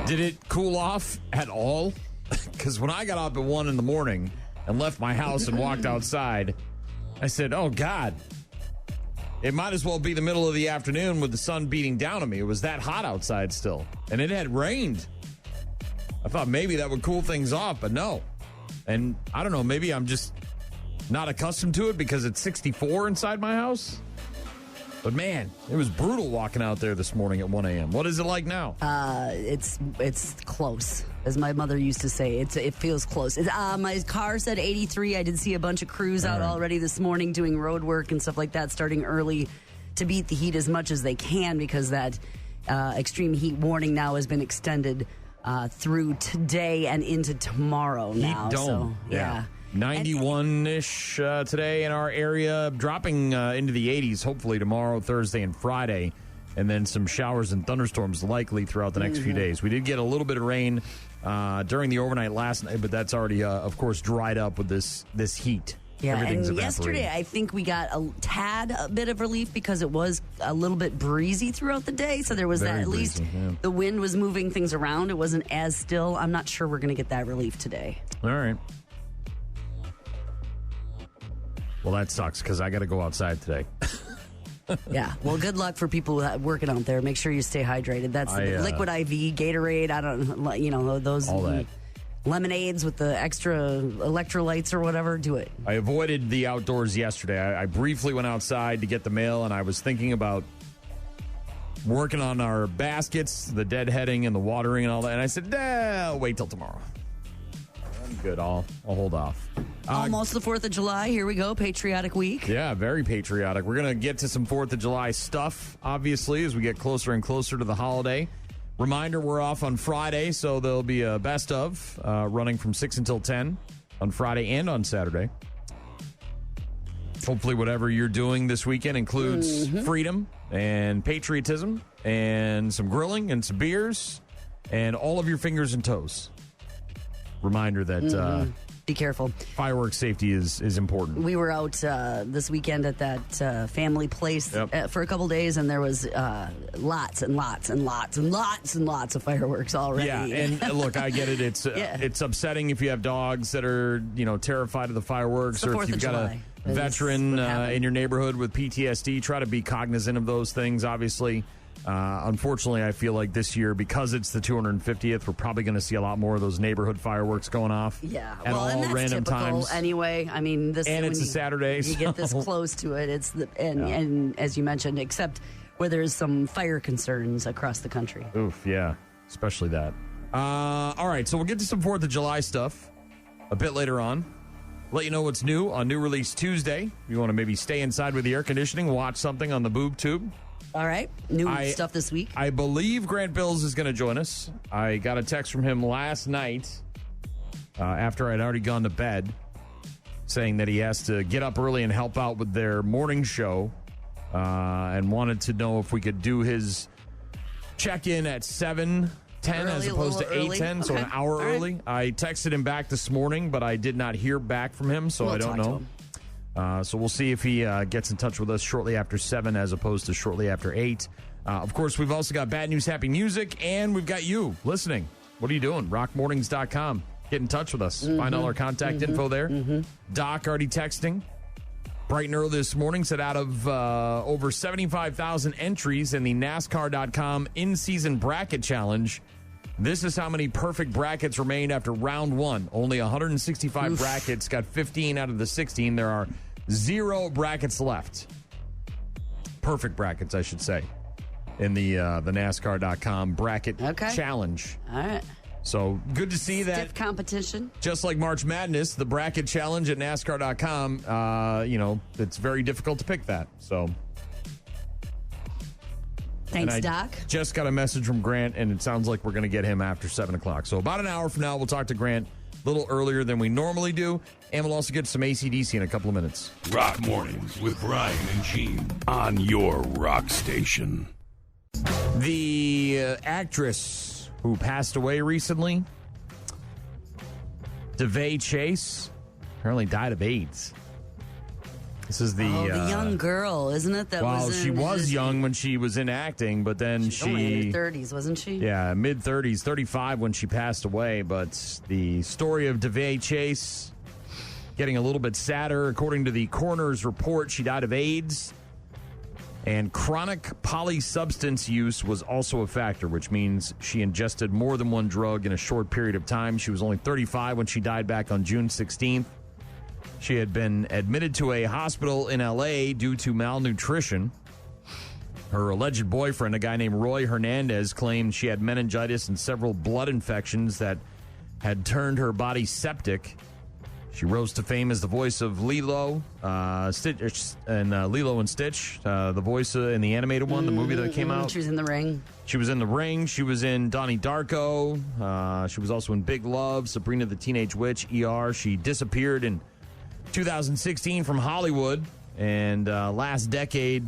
Did it cool off at all? Because when I got up at 1 in the morning and left my house and walked outside, I said, oh, God, it might as well be the middle of the afternoon with the sun beating down on me. It was that hot outside still, and it had rained. I thought maybe that would cool things off, but no. And I don't know, maybe I'm just not accustomed to it because it's 64 inside my house. But, man, it was brutal walking out there this morning at 1 a.m. What is it like now? It's close, as my mother used to say. It feels close. My car said 83. I did see a bunch of crews out already this morning doing road work and stuff like that, starting early to beat the heat as much as they can because that extreme heat warning now has been extended through today and into tomorrow now. Heat dome. So, yeah. 91-ish today in our area, dropping into the 80s hopefully tomorrow, Thursday, and Friday, and then some showers and thunderstorms likely throughout the next few days. We did get a little bit of rain during the overnight last night, but that's already, of course, dried up with this heat. Yeah, Everything's and evaporating. yesterday I think we got a bit of relief because it was a little bit breezy throughout the day, so there was Very that at breezy, least yeah. the wind was moving things around. It wasn't as still. I'm not sure we're going to get that relief today. All right. Well, that sucks because I got to go outside today. Yeah. Well, good luck for people working out there. Make sure you stay hydrated. That's liquid IV, Gatorade. I don't, those all that. lemonades with the extra electrolytes or whatever. Do it. I avoided the outdoors yesterday. I briefly went outside to get the mail, and I was thinking about working on our baskets, the deadheading and the watering and all that. And I said, I'll wait till tomorrow. I'm good. I'll hold off. Almost the 4th of July. Here we go. Patriotic week. Yeah, very patriotic. We're going to get to some 4th of July stuff, obviously, as we get closer and closer to the holiday. Reminder, we're off on Friday, so there'll be a best of running from 6 until 10 on Friday and on Saturday. Hopefully whatever you're doing this weekend includes freedom and patriotism and some grilling and some beers and all of your fingers and toes. Reminder that be careful. Fireworks safety is important. We were out this weekend at that family place for a couple days, and there was lots and lots and lots and lots and lots of fireworks already. Yeah, and look, I get it. It's upsetting if you have dogs that are terrified of the fireworks, or if you've got a veteran in your neighborhood with PTSD. Try to be cognizant of those things. Obviously. Unfortunately, I feel like this year, because it's the 250th, we're probably going to see a lot more of those neighborhood fireworks going off. Yeah, at all and that's random times. Anyway, I mean, it's a Saturday. You get this close to it. And as you mentioned, except where there's some fire concerns across the country. Oof, yeah, especially that. All right, so we'll get to some 4th of July stuff a bit later on. Let you know what's new on New Release Tuesday. You want to maybe stay inside with the air conditioning, watch something on the boob tube. All right. New stuff this week. I believe Grant Bilse is going to join us. I got a text from him last night after I'd already gone to bed saying that he has to get up early and help out with their morning show and wanted to know if we could do his check-in at 7:10 as opposed to 8:10, so an hour early. I texted him back this morning, but I did not hear back from him, so I don't know. So we'll see if he gets in touch with us shortly after 7 as opposed to shortly after 8. Of course, we've also got Bad News, Happy Music, and we've got you listening. What are you doing? rockmornings.com. Get in touch with us. Find all our contact info there. Doc already texting. Bright and early this morning said out of over 75,000 entries in the NASCAR.com in-season bracket challenge, this is how many perfect brackets remained after round 1. Only 165 brackets, got 15 out of the 16. There are 0 brackets left. Perfect brackets, I should say, in the NASCAR.com bracket challenge. All right. So good to see that. Stiff competition. Just like March Madness, the bracket challenge at NASCAR.com, it's very difficult to pick that. So thanks, Doc. Just got a message from Grant, and it sounds like we're going to get him after 7 o'clock. So about an hour from now, we'll talk to Grant a little earlier than we normally do, and we'll also get some AC/DC in a couple of minutes. Rock Mornings with Brian and Gene on your rock station. The actress who passed away recently, DeVay Chase, apparently died of AIDS. This is the young girl, isn't it? She was young when she was in acting, but then she only in her 30s, wasn't she? Yeah, mid-30s, 35 when she passed away. But the story of DeVay Chase getting a little bit sadder. According to the coroner's report, she died of AIDS, and chronic polysubstance use was also a factor, which means she ingested more than one drug in a short period of time. She was only 35 when she died back on June 16th. She had been admitted to a hospital in L.A. due to malnutrition. Her alleged boyfriend, a guy named Roy Hernandez, claimed she had meningitis and several blood infections that had turned her body septic. She rose to fame as the voice of Lilo, Stitch, and Lilo and Stitch, the voice in the animated one, the movie that came out. She was in The Ring. She was in The Ring. She was in Donnie Darko. She was also in Big Love, Sabrina the Teenage Witch, ER. She disappeared in 2016 from Hollywood, and last decade,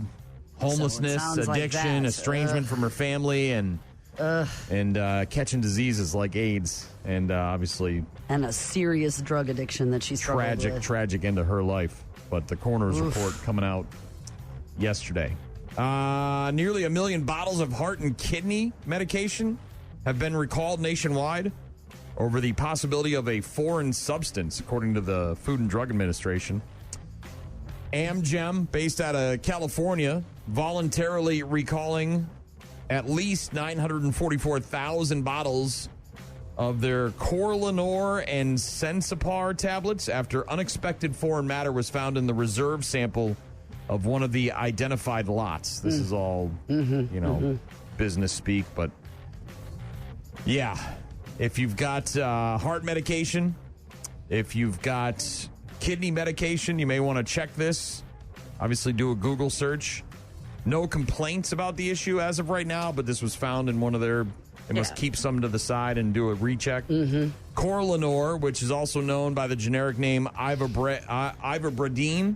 homelessness, addiction, estrangement from her family, and catching diseases like AIDS, and obviously, and a serious drug addiction that she's tragic end to her life. But the coroner's report coming out yesterday. Nearly 1 million bottles of heart and kidney medication have been recalled nationwide over the possibility of a foreign substance, according to the Food and Drug Administration. Amgen, based out of California, voluntarily recalling at least 944,000 bottles of their Corlenor and Sensipar tablets after unexpected foreign matter was found in the reserve sample of one of the identified lots. This is all, business speak, but yeah. If you've got heart medication, if you've got kidney medication, you may want to check this. Obviously, do a Google search. No complaints about the issue as of right now, but this was found in one of their... They must keep some to the side and do a recheck. Corlenor, which is also known by the generic name Ivabradine,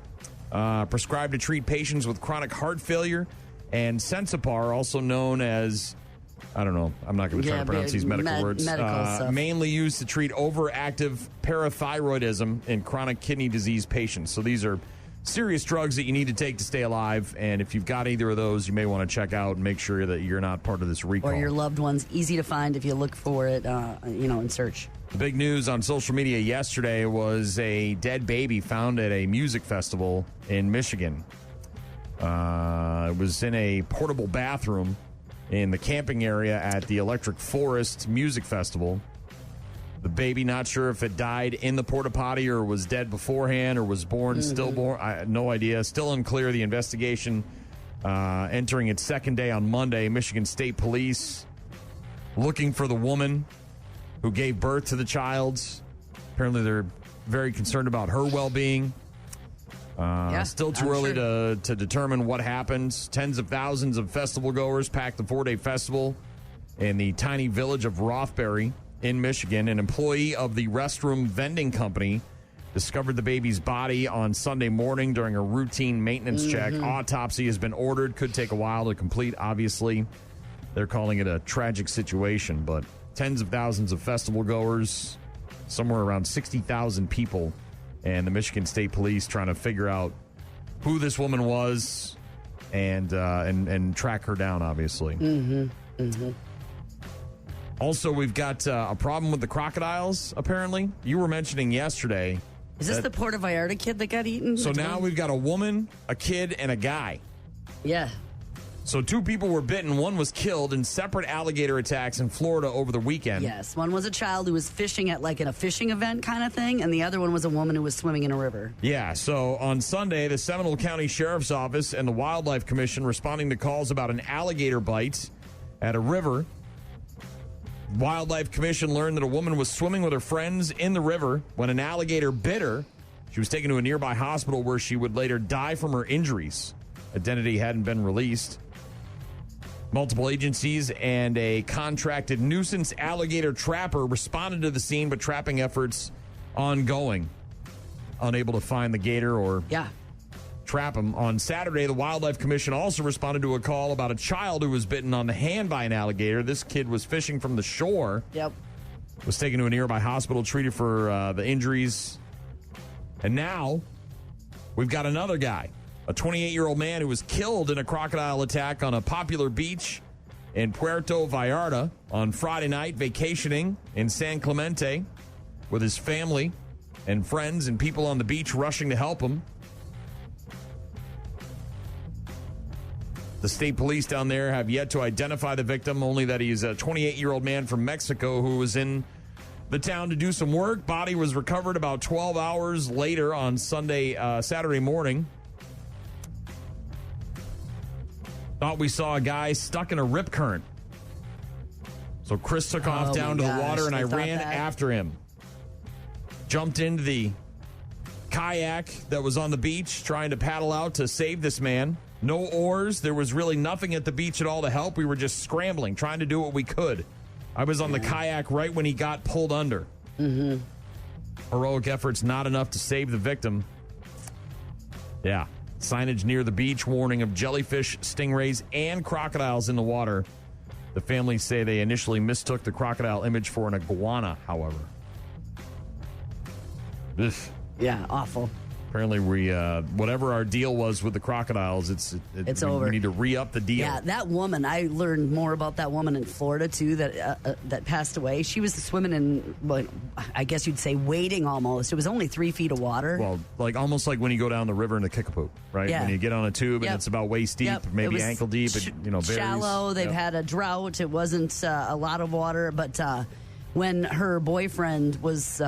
prescribed to treat patients with chronic heart failure. And Sensipar, also known as... I don't know. I'm not going to try to pronounce these medical words. Mainly used to treat overactive parathyroidism in chronic kidney disease patients. So these are serious drugs that you need to take to stay alive. And if you've got either of those, you may want to check out and make sure that you're not part of this recall. Or your loved ones. Easy to find if you look for it, and search. The big news on social media yesterday was a dead baby found at a music festival in Michigan. It was in a portable bathroom in the camping area at the Electric Forest Music Festival. The baby, not sure if it died in the porta potty or was dead beforehand or was born, stillborn. I had no idea. Still unclear. The investigation entering its second day on Monday. Michigan State Police looking for the woman who gave birth to the child. Apparently, they're very concerned about her well-being. Still too early to determine what happened. Tens of thousands of festival goers packed the 4-day festival in the tiny village of Rothbury in Michigan. An employee of the restroom vending company discovered the baby's body on Sunday morning during a routine maintenance check. Autopsy has been ordered. Could take a while to complete, obviously. They're calling it a tragic situation, but tens of thousands of festival goers, somewhere around 60,000 people. And the Michigan State Police trying to figure out who this woman was and track her down, obviously. Also, we've got a problem with the crocodiles, apparently. You were mentioning yesterday. Is this the Puerto Vallarta kid that got eaten? So now we've got a woman, a kid, and a guy. Yeah. So 2 people were bitten. One was killed in separate alligator attacks in Florida over the weekend. Yes. One was a child who was fishing at like in a fishing event kind of thing, and the other one was a woman who was swimming in a river. Yeah. So on Sunday, the Seminole County Sheriff's Office and the Wildlife Commission responding to calls about an alligator bite at a river. Wildlife Commission learned that a woman was swimming with her friends in the river when an alligator bit her. She was taken to a nearby hospital where she would later die from her injuries. Identity hadn't been released. Multiple agencies and a contracted nuisance alligator trapper responded to the scene, but trapping efforts ongoing. Unable to find the gator or trap him. On Saturday, the Wildlife Commission also responded to a call about a child who was bitten on the hand by an alligator. This kid was fishing from the shore. Was taken to a nearby hospital, treated for the injuries. And now, We've got another guy, a 28-year-old man who was killed in a crocodile attack on a popular beach in Puerto Vallarta on Friday night, vacationing in San Clemente with his family and friends and people on the beach rushing to help him. The state police down there have yet to identify the victim, only that he's a 28-year-old man from Mexico who was in the town to do some work. Body was recovered about 12 hours later on Saturday morning. Thought we saw a guy stuck in a rip current. So Chris took off down to the water, and I ran after him. Jumped into the kayak that was on the beach, trying to paddle out to save this man. No oars. There was really nothing at the beach at all to help. We were just scrambling, trying to do what we could. I was on the kayak right when he got pulled under. Mm-hmm. Heroic efforts not enough to save the victim. Yeah. Signage near the beach warning of jellyfish, stingrays, and crocodiles in the water. The families say they initially mistook the crocodile image for an iguana, however. Ugh. Yeah, awful. Apparently, we whatever our deal was with the crocodiles, it's over. We need to re-up the deal. Yeah, that woman. I learned more about that woman in Florida too that passed away. She was swimming in, well, I guess you'd say wading almost. It was only 3 feet of water. Well, almost like when you go down the river in the Kickapoo, right? Yeah. When you get on a tube and it's about waist deep, maybe ankle deep. Varies. Shallow. They've had a drought. It wasn't a lot of water, but when her boyfriend was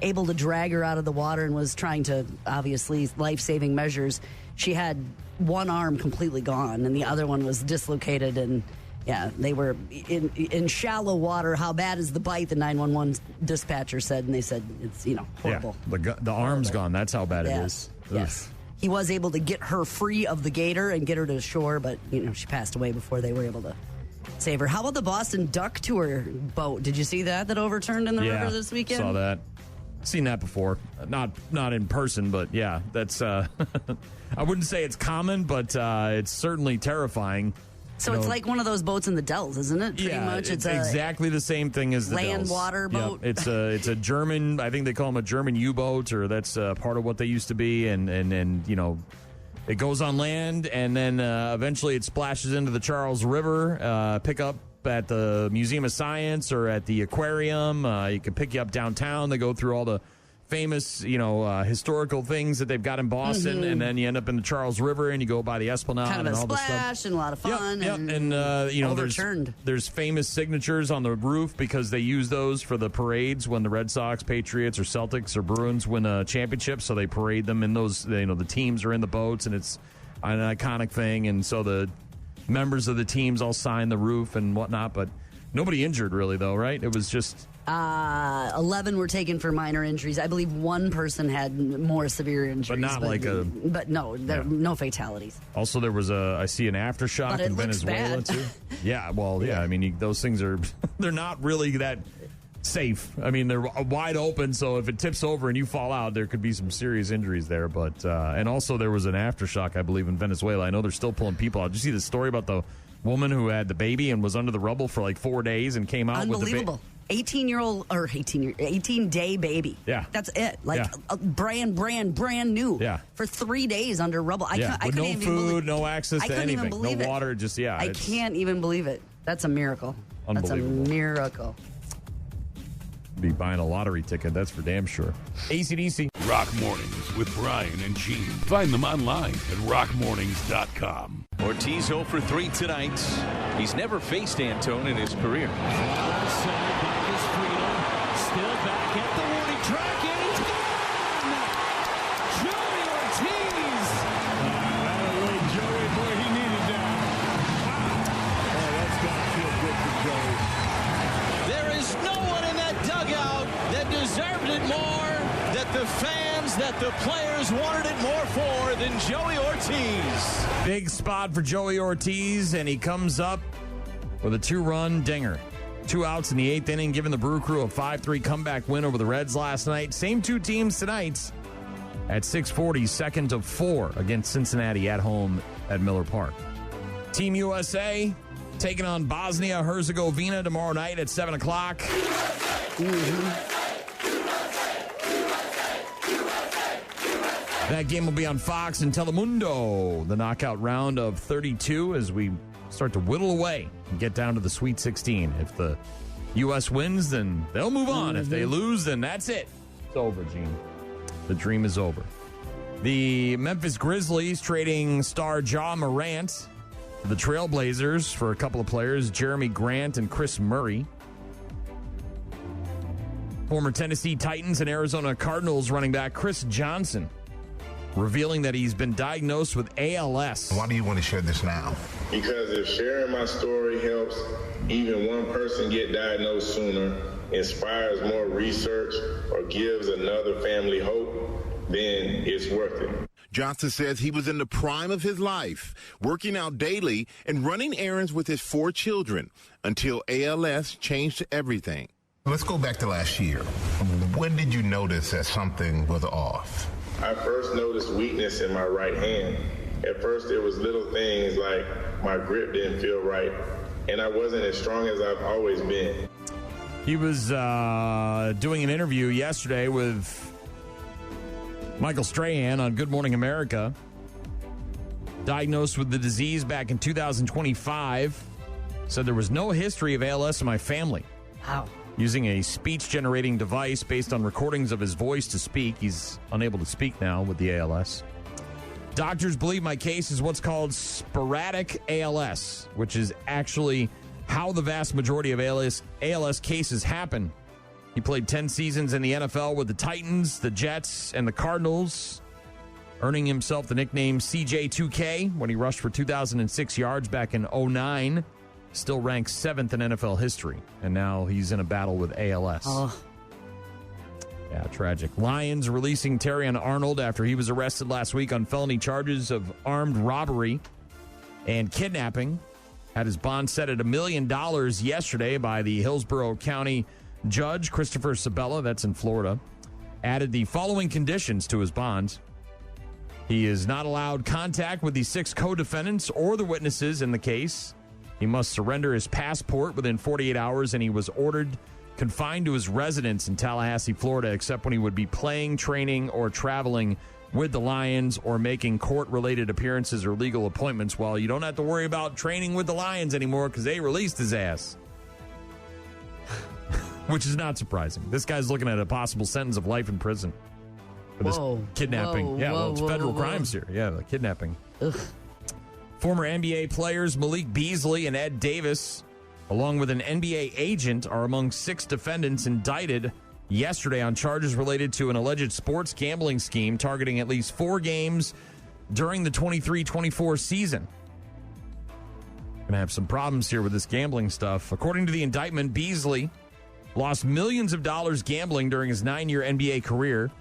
able to drag her out of the water and was trying to, obviously, life-saving measures, she had one arm completely gone and the other one was dislocated. And yeah, they were in shallow water. How bad is the bite? The 911 dispatcher said, and they said it's horrible. Yeah, the arm's gone. That's how bad it is. Yes. He was able to get her free of the gator and get her to shore, but she passed away before they were able to save her. How about the Boston Duck Tour boat? Did you see that overturned in the river this weekend? Saw that. Seen that before. Not in person, but yeah, that's I wouldn't say it's common, but it's certainly terrifying. So it's like one of those boats in the Dells, isn't it? Pretty much. It's exactly the same thing as the land Dells. water boat. Yep. It's a German, I think they call them a German U-boat, or that's part of what they used to be, and it goes on land, and then eventually it splashes into the Charles River, pick up at the Museum of Science or at the aquarium. You can pick you up downtown. They go through all the famous, historical things that they've got in Boston, and then you end up in the Charles River and you go by the Esplanade kind of and a all this splash stuff. And a lot of fun. Yep. And overturned. There's famous signatures on the roof because they use those for the parades when the Red Sox, Patriots, or Celtics or Bruins win a championship. So they parade them in those. The teams are in the boats, and it's an iconic thing. And so the members of the teams all sign the roof and whatnot, but nobody injured really, though, right? It was just 11 were taken for minor injuries. I believe one person had more severe injuries, but no fatalities. Also, there was I see an aftershock in Venezuela too. Yeah, well, yeah. I mean, those things they're not really that safe. I mean, they're wide open, so if it tips over and you fall out, there could be some serious injuries there. But and also there was an aftershock, I believe, in Venezuela. I know they're still pulling people out. Did you see the story about the woman who had the baby and was under the rubble for like 4 days and came out with the baby? Unbelievable. 18-day baby. Yeah. That's it. Brand new. Yeah. For 3 days under rubble. I with no food, no access to anything. No water, I can't even believe it. That's a miracle. Unbelievable. That's a miracle. Be buying a lottery ticket, that's for damn sure. AC/DC. Rock Mornings with Brian and Gene. Find them online at rockmornings.com. Ortiz 0 for 3 tonight. He's never faced Antone in his career. Still back at the warning track, and he's gone! Joey Ortiz! Hallelujah, Joey, boy, he needed that. Wow. Oh, that's got to feel good for Joey. There is no one in that dugout that deserved it more, that the fans, that the players wanted it more for than Joey Ortiz. Big spot for Joey Ortiz, and he comes up with a 2-run dinger. 2 outs in the 8th inning, giving the Brew Crew a 5-3 comeback win over the Reds last night. Same 2 teams tonight at 6:40, second of 4 against Cincinnati at home at Miller Park. Team USA taking on Bosnia-Herzegovina tomorrow night at 7 o'clock. That game will be on Fox and Telemundo. The knockout round of 32 as we start to whittle away and get down to the Sweet 16. If the U.S. wins, then they'll move on. If they lose, then that's it. It's over, Gene. The dream is over. The Memphis Grizzlies trading star Ja Morant to the Trailblazers for a couple of players, Jeremy Grant and Chris Murray. Former Tennessee Titans and Arizona Cardinals running back Chris Johnson revealing that he's been diagnosed with ALS. Why do you want to share this now? Because if sharing my story helps even one person get diagnosed sooner, inspires more research, or gives another family hope, then it's worth it. Johnson says he was in the prime of his life, working out daily and running errands with his 4 children until ALS changed everything. Let's go back to last year. When did you notice that something was off? I first noticed weakness in my right hand. At first, it was little things like my grip didn't feel right, and I wasn't as strong as I've always been. He was doing an interview yesterday with Michael Strahan on Good Morning America. Diagnosed with the disease back in 2025. Said there was no history of ALS in my family. Wow. Using a speech-generating device based on recordings of his voice to speak. He's unable to speak now with the ALS. Doctors believe my case is what's called sporadic ALS, which is actually how the vast majority of ALS cases happen. He played 10 seasons in the NFL with the Titans, the Jets, and the Cardinals, earning himself the nickname CJ2K when he rushed for 2,006 yards back in 2009. Still ranks 7th in NFL history, and now he's in a battle with ALS. Oh. Yeah, tragic. Lions releasing Terrion Arnold after he was arrested last week on felony charges of armed robbery and kidnapping. Had his bond set at $1 million yesterday by the Hillsborough County Judge Christopher Sabella, that's in Florida. Added the following conditions to his bond. He is not allowed contact with the 6 co-defendants or the witnesses in the case. He must surrender his passport within 48 hours, and he was ordered confined to his residence in Tallahassee, Florida, except when he would be playing, training, or traveling with the Lions or making court-related appearances or legal appointments. Well, you don't have to worry about training with the Lions anymore because they released his ass. Which is not surprising. This guy's looking at a possible sentence of life in prison for this kidnapping. It's federal crimes here. Yeah, the kidnapping. Ugh. Former NBA players Malik Beasley and Ed Davis, along with an NBA agent, are among 6 defendants indicted yesterday on charges related to an alleged sports gambling scheme targeting at least 4 games during the 23-24 season. Gonna have some problems here with this gambling stuff. According to the indictment, Beasley lost millions of dollars gambling during his 9-year NBA career,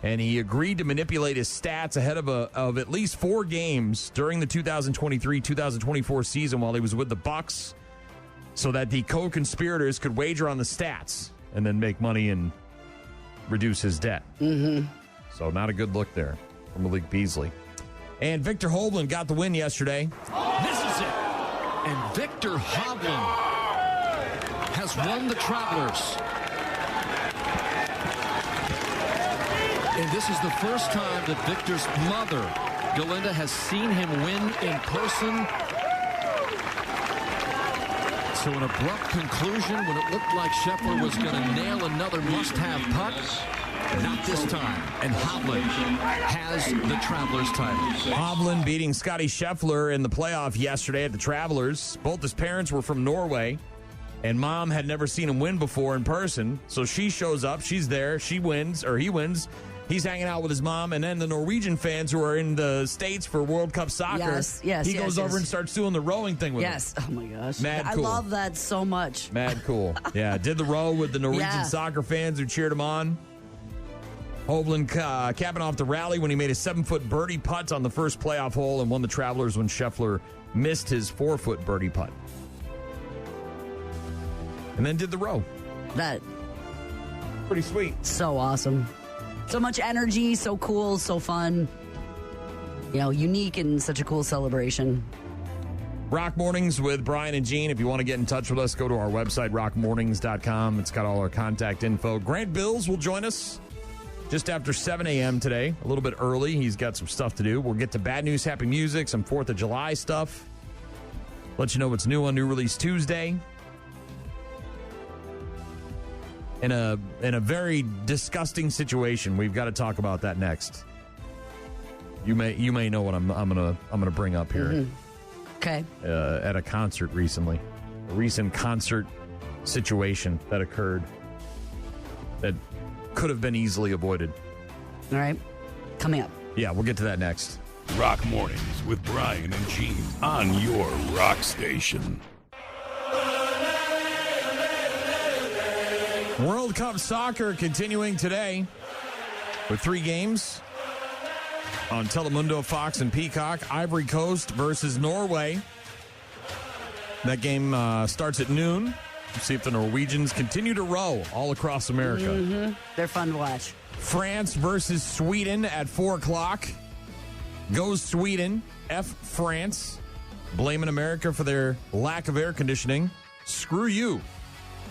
and he agreed to manipulate his stats ahead of at least 4 games during the 2023-2024 season while he was with the Bucks so that the co-conspirators could wager on the stats and then make money and reduce his debt. Mm-hmm. So not a good look there for Malik Beasley. And Victor Hovland got the win yesterday. This is it. And Victor Hovland has won the Travelers. And this is the first time that Victor's mother, Galinda, has seen him win in person. So an abrupt conclusion when it looked like Scheffler was going to nail another must-have putt. Not this time. And Hovland has the Travelers title. Hovland beating Scotty Scheffler in the playoff yesterday at the Travelers. Both his parents were from Norway, and Mom had never seen him win before in person. So she shows up. She's there. She wins, or he wins. He's hanging out with his mom, and then the Norwegian fans who are in the States for World Cup soccer, he goes over and starts doing the rowing thing with him. Oh, my gosh. Mad cool. I love that so much. Mad cool. Yeah, did the row with the Norwegian soccer fans who cheered him on. Hovland capping off the rally when he made a 7-foot birdie putt on the first playoff hole and won the Travelers when Scheffler missed his 4-foot birdie putt. And then did the row. That. Pretty sweet. So awesome. So much energy, so cool, so fun. You know, unique and such a cool celebration. Rock Mornings with Brian and Gene. If you want to get in touch with us, go to our website, rockmornings.com. It's got all our contact info. Grant Bilse will join us just after 7 a.m. today, a little bit early. He's got some stuff to do. We'll get to bad news, happy music, some 4th of July stuff. Let you know what's new on New Release Tuesday. In a very disgusting situation. We've got to talk about that next. You may know what I'm gonna bring up here. Mm-hmm. Okay. At a concert recently, a recent concert situation that occurred that could have been easily avoided. All right, coming up. Yeah, we'll get to that next. Rock Mornings with Brian and Gene on your rock station. World Cup soccer continuing today with 3 games on Telemundo, Fox, and Peacock. Ivory Coast versus Norway. That game starts at noon. We'll see if the Norwegians continue to row all across America. Mm-hmm. They're fun to watch. France versus Sweden at 4 o'clock. Goes Sweden. F France. Blaming America for their lack of air conditioning. Screw you.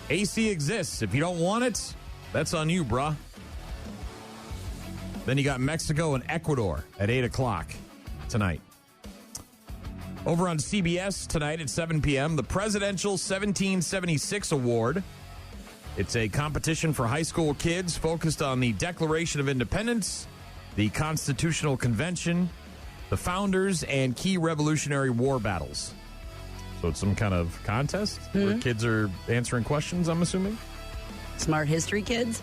AC exists. If you don't want it, that's on you, bruh. Then you got Mexico and Ecuador at 8 o'clock tonight. Over on CBS tonight at 7 p.m., the Presidential 1776 Award. It's a competition for high school kids focused on the Declaration of Independence, the Constitutional Convention, the founders, and key Revolutionary War battles. So it's some kind of contest where kids are answering questions, I'm assuming? Smart history kids?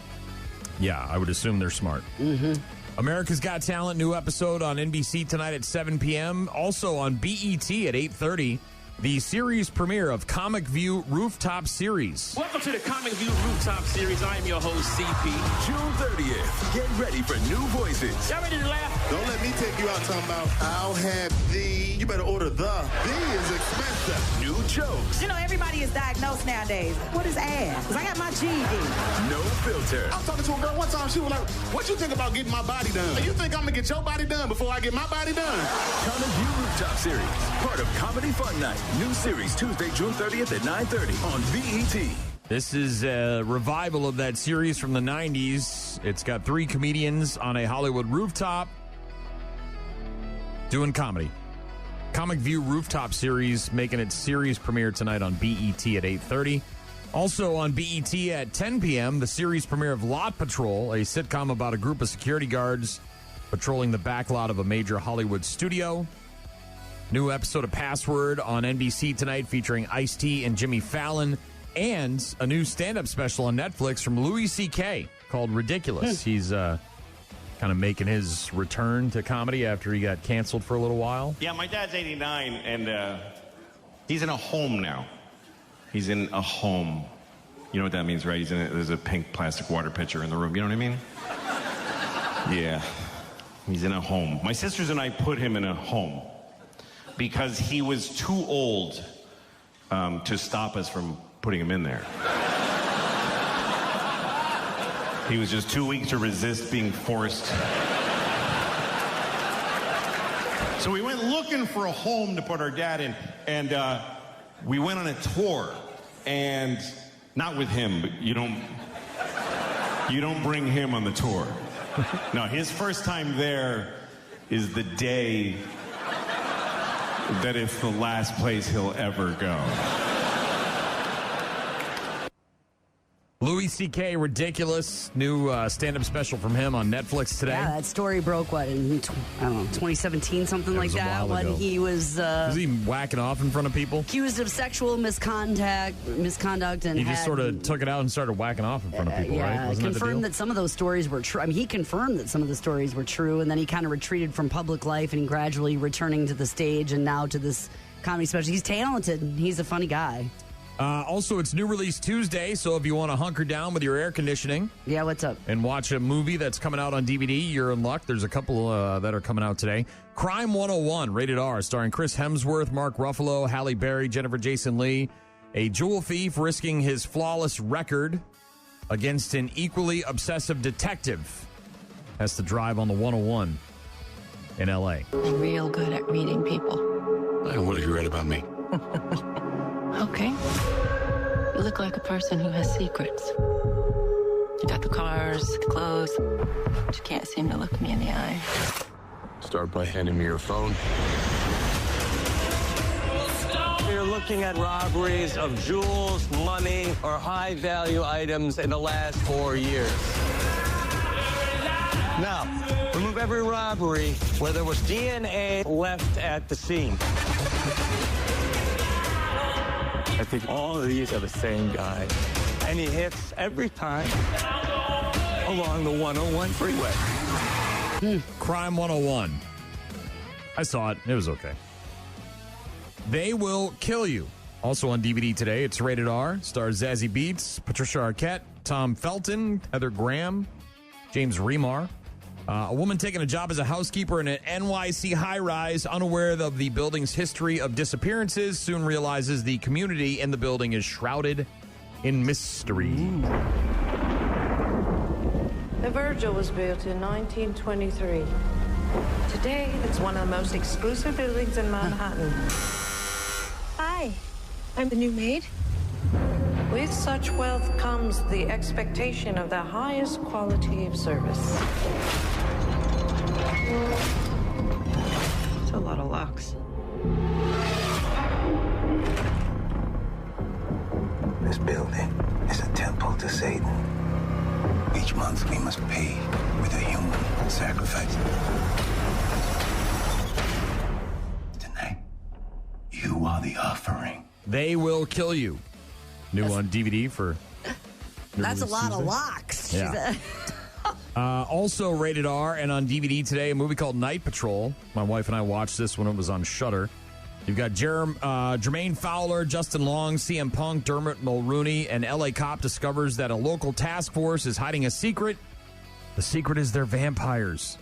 Yeah, I would assume they're smart. Mm-hmm. America's Got Talent, new episode on NBC tonight at 7 p.m. Also on BET at 8:30, the series premiere of Comic View Rooftop Series. Welcome to the Comic View Rooftop Series. I am your host, CP. June 30th. Get ready for new voices. Y'all ready to laugh? Don't let me take you out talking about I'll have the. You better order the. The is expensive. New jokes. You know, everybody is diagnosed nowadays. What is ass? Because I got my GED. No filter. I was talking to a girl one time. She was like, what you think about getting my body done? You think I'm going to get your body done before I get my body done? Comic View Rooftop Series. Part of Comedy Fun Night. New series Tuesday, June 30th at 9:30 on BET. This is a revival of that series from the 90s. It's got 3 comedians on a Hollywood rooftop doing comedy. Comic View Rooftop Series making its series premiere tonight on BET at 8:30. Also on BET at 10 p.m., the series premiere of Lot Patrol, a sitcom about a group of security guards patrolling the back lot of a major Hollywood studio. New episode of Password on NBC tonight featuring Ice-T and Jimmy Fallon. And a new stand-up special on Netflix from Louis C.K. called Ridiculous. He's kind of making his return to comedy after he got canceled for a little while. Yeah, my dad's 89, and he's in a home now. He's in a home. You know what that means, right? There's a pink plastic water pitcher in the room. You know what I mean? Yeah. He's in a home. My sisters and I put him in a home because he was too old to stop us from putting him in there. He was just too weak to resist being forced. So we went looking for a home to put our dad in, and we went on a tour, and not with him, but you don't bring him on the tour. No, his first time there is the day that it's the last place he'll ever go. Louis C.K. Ridiculous, new stand-up special from him on Netflix today. Yeah, that story broke, in 2017, something like that, when he was he whacking off in front of people? Accused of sexual misconduct, and he just sort of took it out and started whacking off in front of people, right? Wasn't confirmed that some of those stories were true. I mean, he confirmed that some of the stories were true, and then he kind of retreated from public life and gradually returning to the stage and now to this comedy special. He's talented. He's a funny guy. Also, it's New Release Tuesday, so if you want to hunker down with your air conditioning. Yeah, what's up? And watch a movie that's coming out on DVD, you're in luck. There's a couple that are coming out today. Crime 101, rated R, starring Chris Hemsworth, Mark Ruffalo, Halle Berry, Jennifer Jason Leigh. A jewel thief risking his flawless record against an equally obsessive detective has to drive on the 101 in L.A. I'm real good at reading people. And what have you read about me? Okay. You look like a person who has secrets. You got the cars, the clothes, but you can't seem to look me in the eye. Start by handing me your phone. You're looking at robberies of jewels, money, or high-value items in the last 4 years. Now, remove every robbery where there was DNA left at the scene. I think all of these are the same guy, and he hits every time along the 101 freeway. Crime 101. I saw it. It was okay. They Will Kill You. Also on DVD today. It's rated R. Stars Zazie Beetz, Patricia Arquette, Tom Felton, Heather Graham, James Remar. A woman taking a job as a housekeeper in an NYC high-rise, unaware of the building's history of disappearances, soon realizes the community in the building is shrouded in mystery. The Virgil was built in 1923. Today, it's one of the most exclusive buildings in Manhattan. Hi, I'm the new maid. With such wealth comes the expectation of the highest quality of service. It's a lot of locks. This building is a temple to Satan. Each month we must pay with a human sacrifice. Tonight, you are the offering. They Will Kill You. New on DVD for... That's a lot Tuesday. of locks. Yeah. Also rated R and on DVD today, a movie called Night Patrol. My wife and I watched this when it was on Shudder. You've got Jermaine Fowler, Justin Long, CM Punk, Dermot Mulrooney. An LA cop discovers that a local task force is hiding a secret. The secret is they're vampires.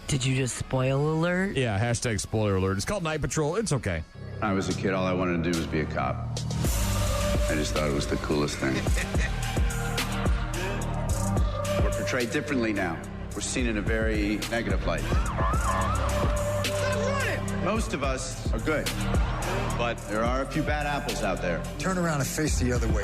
Did you just spoil alert? Yeah, hashtag spoiler alert. It's called Night Patrol. It's okay. When I was a kid, all I wanted to do was be a cop. I just thought it was the coolest thing. We're portrayed differently now. We're seen in a very negative light. Most of us are good, but there are a few bad apples out there. Turn around and face the other way.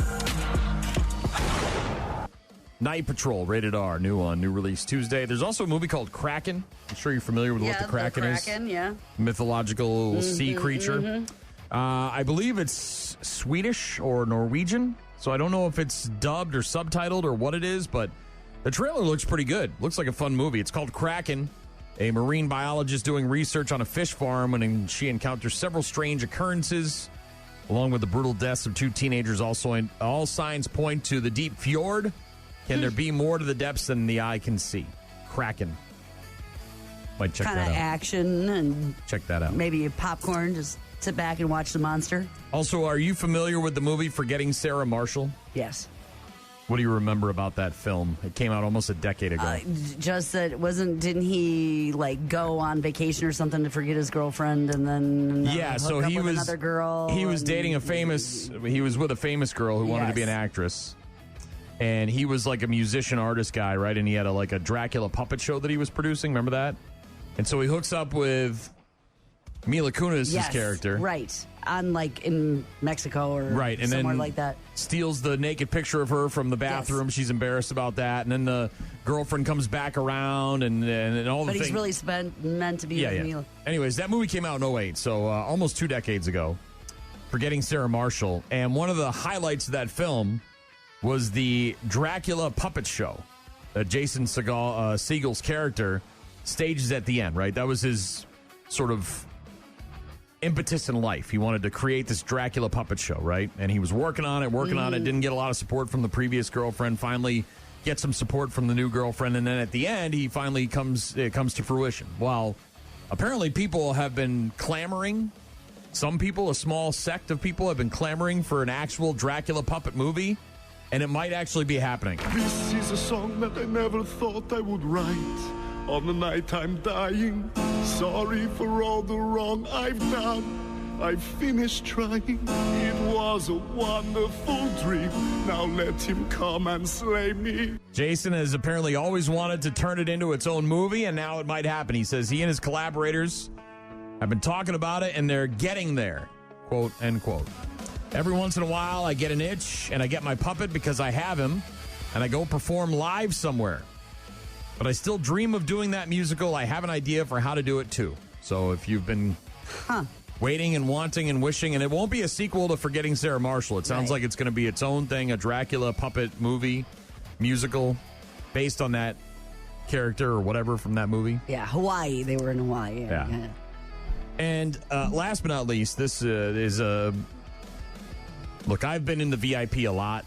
Night Patrol, rated R, new release Tuesday. There's also a movie called Kraken. I'm sure you're familiar with what the Kraken is. Yeah. Mythological sea creature. I believe it's Swedish or Norwegian, so I don't know if it's dubbed or subtitled or what it is, but the trailer looks pretty good. Looks like a fun movie. It's called Kraken. A marine biologist doing research on a fish farm when she encounters several strange occurrences, along with the brutal deaths of 2 teenagers. Also, all signs point to the deep fjord. Can there be more to the depths than the eye can see? Kraken. Might check that out. Kind of action and check that out. Maybe popcorn. Just sit back and watch the monster. Also, are you familiar with the movie Forgetting Sarah Marshall? Yes. What do you remember about that film? It came out almost a decade ago. Just that didn't he go on vacation or something to forget his girlfriend and then so he was another girl. He was dating he was with a famous girl who wanted to be an actress. And he was like a musician artist guy, right? And he had a Dracula puppet show that he was producing. Remember that? And so he hooks up with Mila Kunis' character. Right. On in Mexico or and somewhere then like that. Steals the naked picture of her from the bathroom. Yes. She's embarrassed about that. And then the girlfriend comes back around and all the things. But he's really meant to be with Mila. Anyways, that movie came out in 2008, so almost 2 decades ago. Forgetting Sarah Marshall. And one of the highlights of that film was the Dracula puppet show that Jason Segel's character stages at the end, right? That was his sort of impetus in life. He wanted to create this Dracula puppet show, right? And he was working on it, didn't get a lot of support from the previous girlfriend, finally gets some support from the new girlfriend, and then at the end, it comes to fruition. Well, apparently people have been clamoring. Some people, a small sect of people, have been clamoring for an actual Dracula puppet movie. And it might actually be happening. This is a song that I never thought I would write. On the night I'm dying, sorry for all the wrong I've done. I finished trying, it was a wonderful dream. Now let him come and slay me. Jason has apparently always wanted to turn it into its own movie, and now it might happen. He says he and his collaborators have been talking about it, and they're getting there. Quote, end quote. Every once in a while, I get an itch, and I get my puppet because I have him, and I go perform live somewhere. But I still dream of doing that musical. I have an idea for how to do it, too. So if you've been waiting and wanting and wishing, and it won't be a sequel to Forgetting Sarah Marshall. It sounds like it's going to be its own thing, a Dracula puppet movie, musical, based on that character or whatever from that movie. Yeah, Hawaii. They were in Hawaii. Yeah. And last but not least, this is a... Look, I've been in the VIP a lot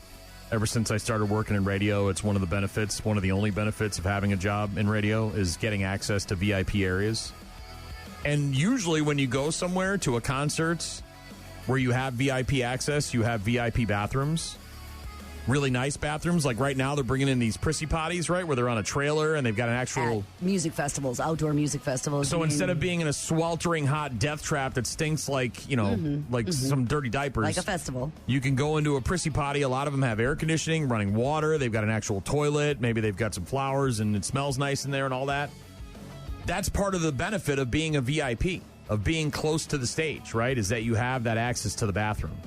ever since I started working in radio. It's one of the benefits, one of the only benefits of having a job in radio is getting access to VIP areas. And usually when you go somewhere to a concert where you have VIP access, you have VIP bathrooms. Really nice bathrooms. Like right now, they're bringing in these prissy potties, right, where they're on a trailer and they've got an actual... At music festivals, outdoor music festivals. So instead of being in a sweltering hot death trap that stinks like, some dirty diapers. Like a festival. You can go into a prissy potty. A lot of them have air conditioning, running water. They've got an actual toilet. Maybe they've got some flowers and it smells nice in there and all that. That's part of the benefit of being a VIP, of being close to the stage, right, is that you have that access to the bathroom.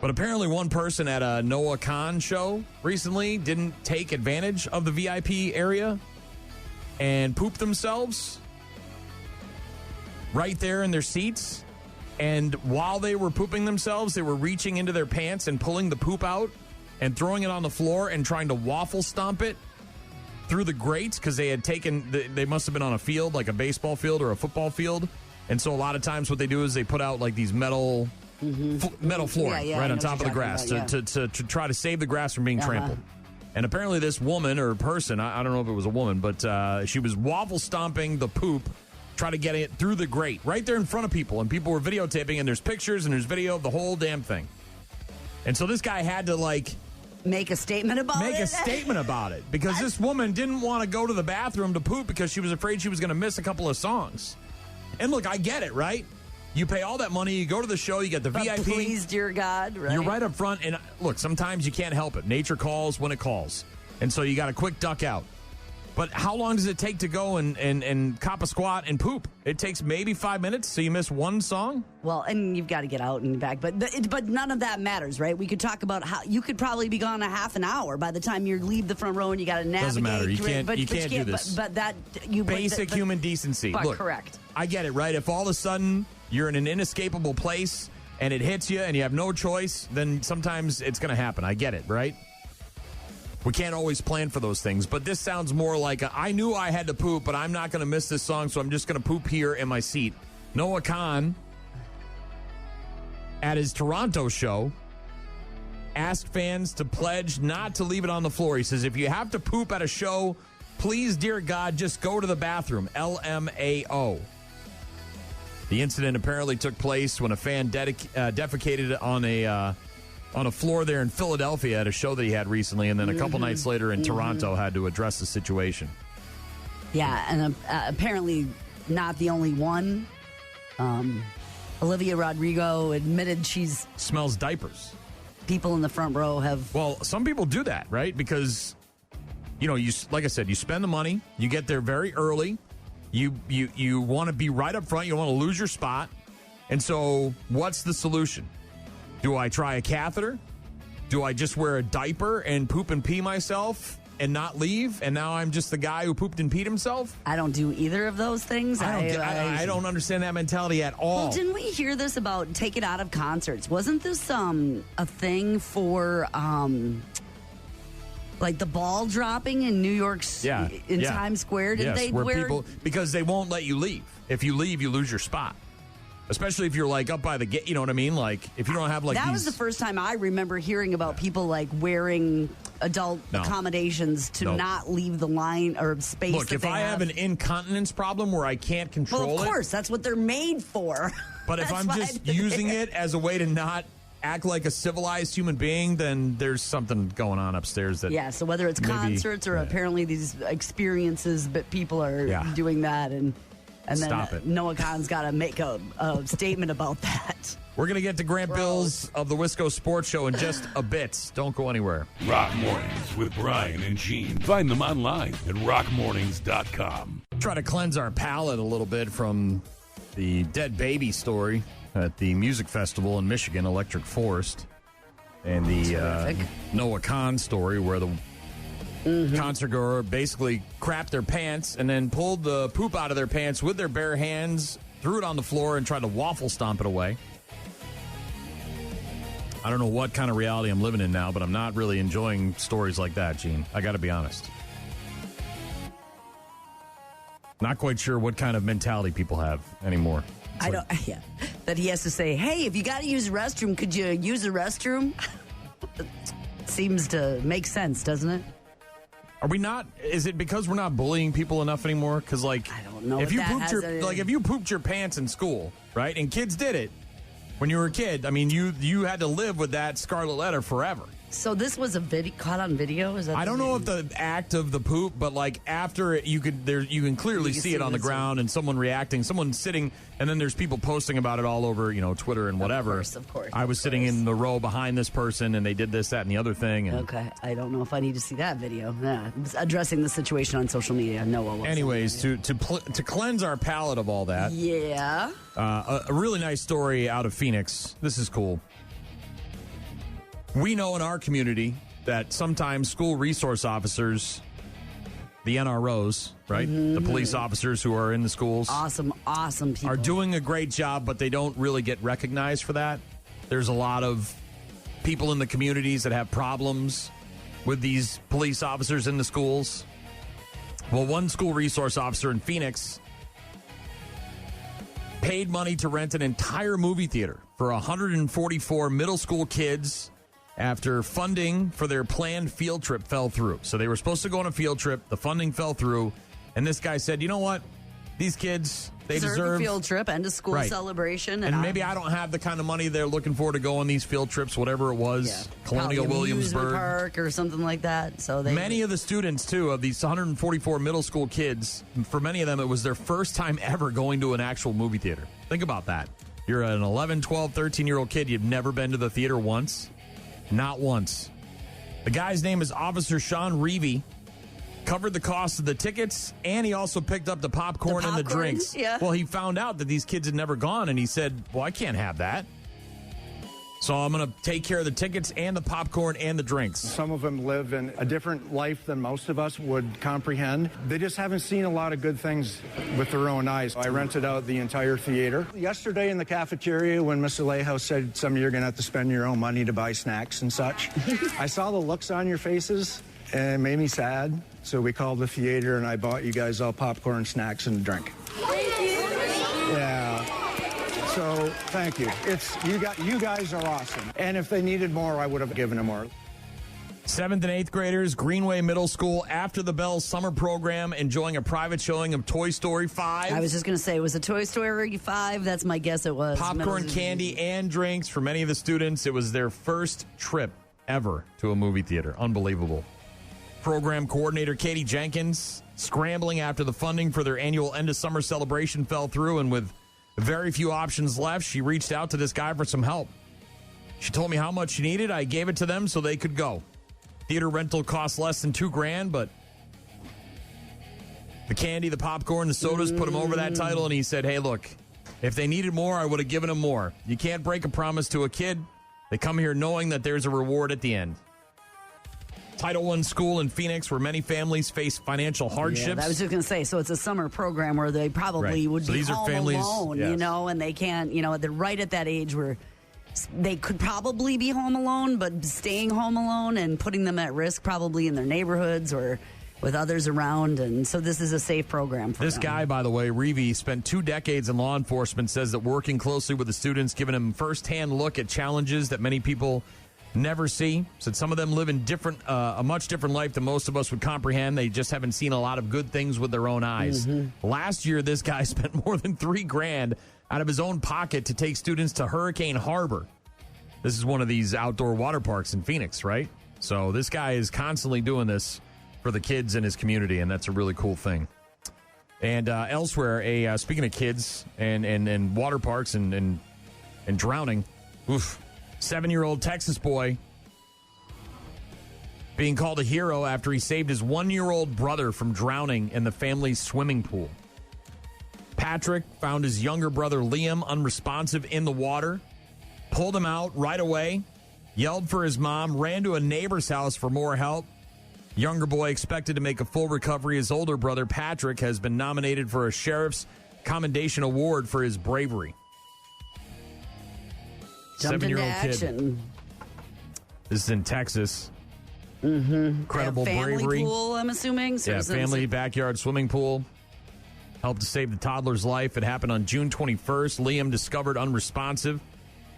But apparently one person at a Noah Khan show recently didn't take advantage of the VIP area and pooped themselves right there in their seats. And while they were pooping themselves, they were reaching into their pants and pulling the poop out and throwing it on the floor and trying to waffle stomp it through the grates because they had they must have been on a field, like a baseball field or a football field. And so a lot of times what they do is they put out like these metal flooring right on top of the grass to try to save the grass from being trampled. And apparently this woman or person, I don't know if it was a woman, but she was waffle stomping the poop, try to get it through the grate right there in front of people. And people were videotaping, and there's pictures and there's video of the whole damn thing. And so this guy had to make a statement about it because this woman didn't want to go to the bathroom to poop because she was afraid she was going to miss a couple of songs. And look, I get it, right? You pay all that money, you go to the show, you get the VIP. Please, dear God, right? You're right up front, and look, sometimes you can't help it. Nature calls when it calls. And so you got a quick duck out. But how long does it take to go and cop a squat and poop? It takes maybe 5 minutes, so you miss one song? Well, and you've got to get out and back. But none of that matters, right? We could talk about how you could probably be gone a half an hour by the time you leave the front row and you got to navigate. Doesn't matter. You can't do this. But basic human decency. Look, correct. I get it, right? If all of a sudden you're in an inescapable place and it hits you and you have no choice, then sometimes it's going to happen. I get it, right? We can't always plan for those things, but this sounds more like I knew I had to poop, but I'm not going to miss this song, so I'm just going to poop here in my seat. Noah Khan, at his Toronto show, asked fans to pledge not to leave it on the floor. He says, if you have to poop at a show, please, dear God, just go to the bathroom. LMAO. The incident apparently took place when a fan defecated on a floor there in Philadelphia at a show that he had recently, and then a couple nights later in Toronto had to address the situation. Yeah, and apparently not the only one. Olivia Rodrigo admitted she's... Smells diapers. People in the front row have... Well, some people do that, right? Because, you like I said, you spend the money, you get there very early, you want to be right up front, you don't want to lose your spot, and so what's the solution? Do I try a catheter? Do I just wear a diaper and poop and pee myself and not leave? And now I'm just the guy who pooped and peed himself? I don't do either of those things. I don't understand that mentality at all. Well, didn't we hear this about take it out of concerts? Wasn't this a thing for like the ball dropping in New York in Times Square? Did they wear people, because they won't let you leave. If you leave, you lose your spot. Especially if you're up by the gate, you know what I mean? If you don't have that was the first time I remember hearing about people wearing adult accommodations to not leave the line or space. Look, if I have an incontinence problem where I can't control it. Well, of course, that's what they're made for. But if I'm just using it as a way to not act like a civilized human being, then there's something going on upstairs that... Yeah, so whether it's concerts or apparently these experiences, but people are doing that and then Noah Khan's got to make a statement about that. We're going to get to Grant Bilse of the Wisco Sports Show in just a bit. Don't go anywhere. Rock Mornings with Brian and Gene. Find them online at rockmornings.com. Try to cleanse our palate a little bit from the dead baby story at the music festival in Michigan, Electric Forest, and the Noah Khan story where the concert goer basically crapped their pants and then pulled the poop out of their pants with their bare hands, threw it on the floor, and tried to waffle stomp it away. I don't know what kind of reality I'm living in now, but I'm not really enjoying stories like that, Gene. I got to be honest. Not quite sure what kind of mentality people have anymore. Yeah. That he has to say, hey, if you got to use the restroom, could you use the restroom? Seems to make sense, doesn't it? Are we not? Is it because we're not bullying people enough anymore? Because, like, I don't know if you pooped your pants in school, right, and kids did it when you were a kid, I mean, you had to live with that scarlet letter forever. So this was a caught on video? Is that I don't know if the act of the poop, but like after it, you can clearly see it on the ground and someone reacting, someone sitting, and then there's people posting about it all over, Twitter and whatever. Of course. I was sitting in the row behind this person, and they did this, that, and the other thing. And okay, I don't know if I need to see that video. Yeah, addressing the situation on social media. Noah. Anyways, to cleanse our palate of all that. Yeah. A really nice story out of Phoenix. This is cool. We know in our community that sometimes school resource officers, the NROs, right? The police officers who are in the schools. Awesome people. Are doing a great job, but they don't really get recognized for that. There's a lot of people in the communities that have problems with these police officers in the schools. Well, one school resource officer in Phoenix paid money to rent an entire movie theater for 144 middle school kids after funding for their planned field trip fell through. So they were supposed to go on a field trip. The funding fell through. And this guy said, you know what? These kids, they deserve a field trip and a school celebration. And maybe I don't have the kind of money they're looking for to go on these field trips, whatever it was. Yeah. Colonial Williamsburg Park or something like that. So many of the students, too, of these 144 middle school kids, for many of them, it was their first time ever going to an actual movie theater. Think about that. You're an 11, 12, 13-year-old kid. You've never been to the theater once. Not once. The guy's name is Officer Sean Reevy. Covered the cost of the tickets, and he also picked up the popcorn and the drinks. Yeah. Well, he found out that these kids had never gone, and he said, well, I can't have that. So I'm going to take care of the tickets and the popcorn and the drinks. Some of them live in a different life than most of us would comprehend. They just haven't seen a lot of good things with their own eyes. I rented out the entire theater. Yesterday in the cafeteria when Miss Alejo said some of you are going to have to spend your own money to buy snacks and such, I saw the looks on your faces and it made me sad. So we called the theater and I bought you guys all popcorn, snacks, and a drink. Thank you. Yeah. So, thank you. You guys are awesome. And if they needed more, I would have given them more. 7th and 8th graders, Greenway Middle School, After the Bell summer program, enjoying a private showing of Toy Story 5. I was just going to say, it was a Toy Story 5. That's my guess it was. Popcorn, candy, and drinks for many of the students. It was their first trip ever to a movie theater. Unbelievable. Program coordinator Katie Jenkins scrambling after the funding for their annual end of summer celebration fell through, and with very few options left, she reached out to this guy for some help. She told me how much she needed. I gave it to them so they could go. Theater rental costs less than $2,000, but the candy, the popcorn, the sodas put him over that title, and he said, hey, look, if they needed more, I would have given them more. You can't break a promise to a kid. They come here knowing that there's a reward at the end. Title I school in Phoenix where many families face financial hardships. Yeah, I was just going to say, so it's a summer program where they probably would be home alone, and they can't, they're right at that age where they could probably be home alone, but staying home alone and putting them at risk probably in their neighborhoods or with others around. And so this is a safe program for them. Guy, by the way, Reevy, spent 2 decades in law enforcement, says that working closely with the students, giving them firsthand look at challenges that many people never see. Said some of them live in a much different life than most of us would comprehend. They just haven't seen a lot of good things with their own eyes. Last year, this guy spent more than $3,000 out of his own pocket to take students to Hurricane Harbor. This is one of these outdoor water parks in Phoenix, right? So this guy is constantly doing this for the kids in his community, and that's a really cool thing. And elsewhere, speaking of kids and water parks and drowning, 7-year-old Texas boy being called a hero after he saved his 1-year-old brother from drowning in the family's swimming pool. Patrick found his younger brother Liam unresponsive in the water, pulled him out right away, yelled for his mom, ran to a neighbor's house for more help. Younger boy expected to make a full recovery. His older brother, Patrick, has been nominated for a Sheriff's Commendation Award for his bravery. Jumped into 7-year-old action. kid. This is in Texas. Mm-hmm. Incredible family bravery. pool, I'm assuming. So Yeah, family backyard swimming pool. Helped to save the toddler's life. It happened on June 21st. Liam discovered unresponsive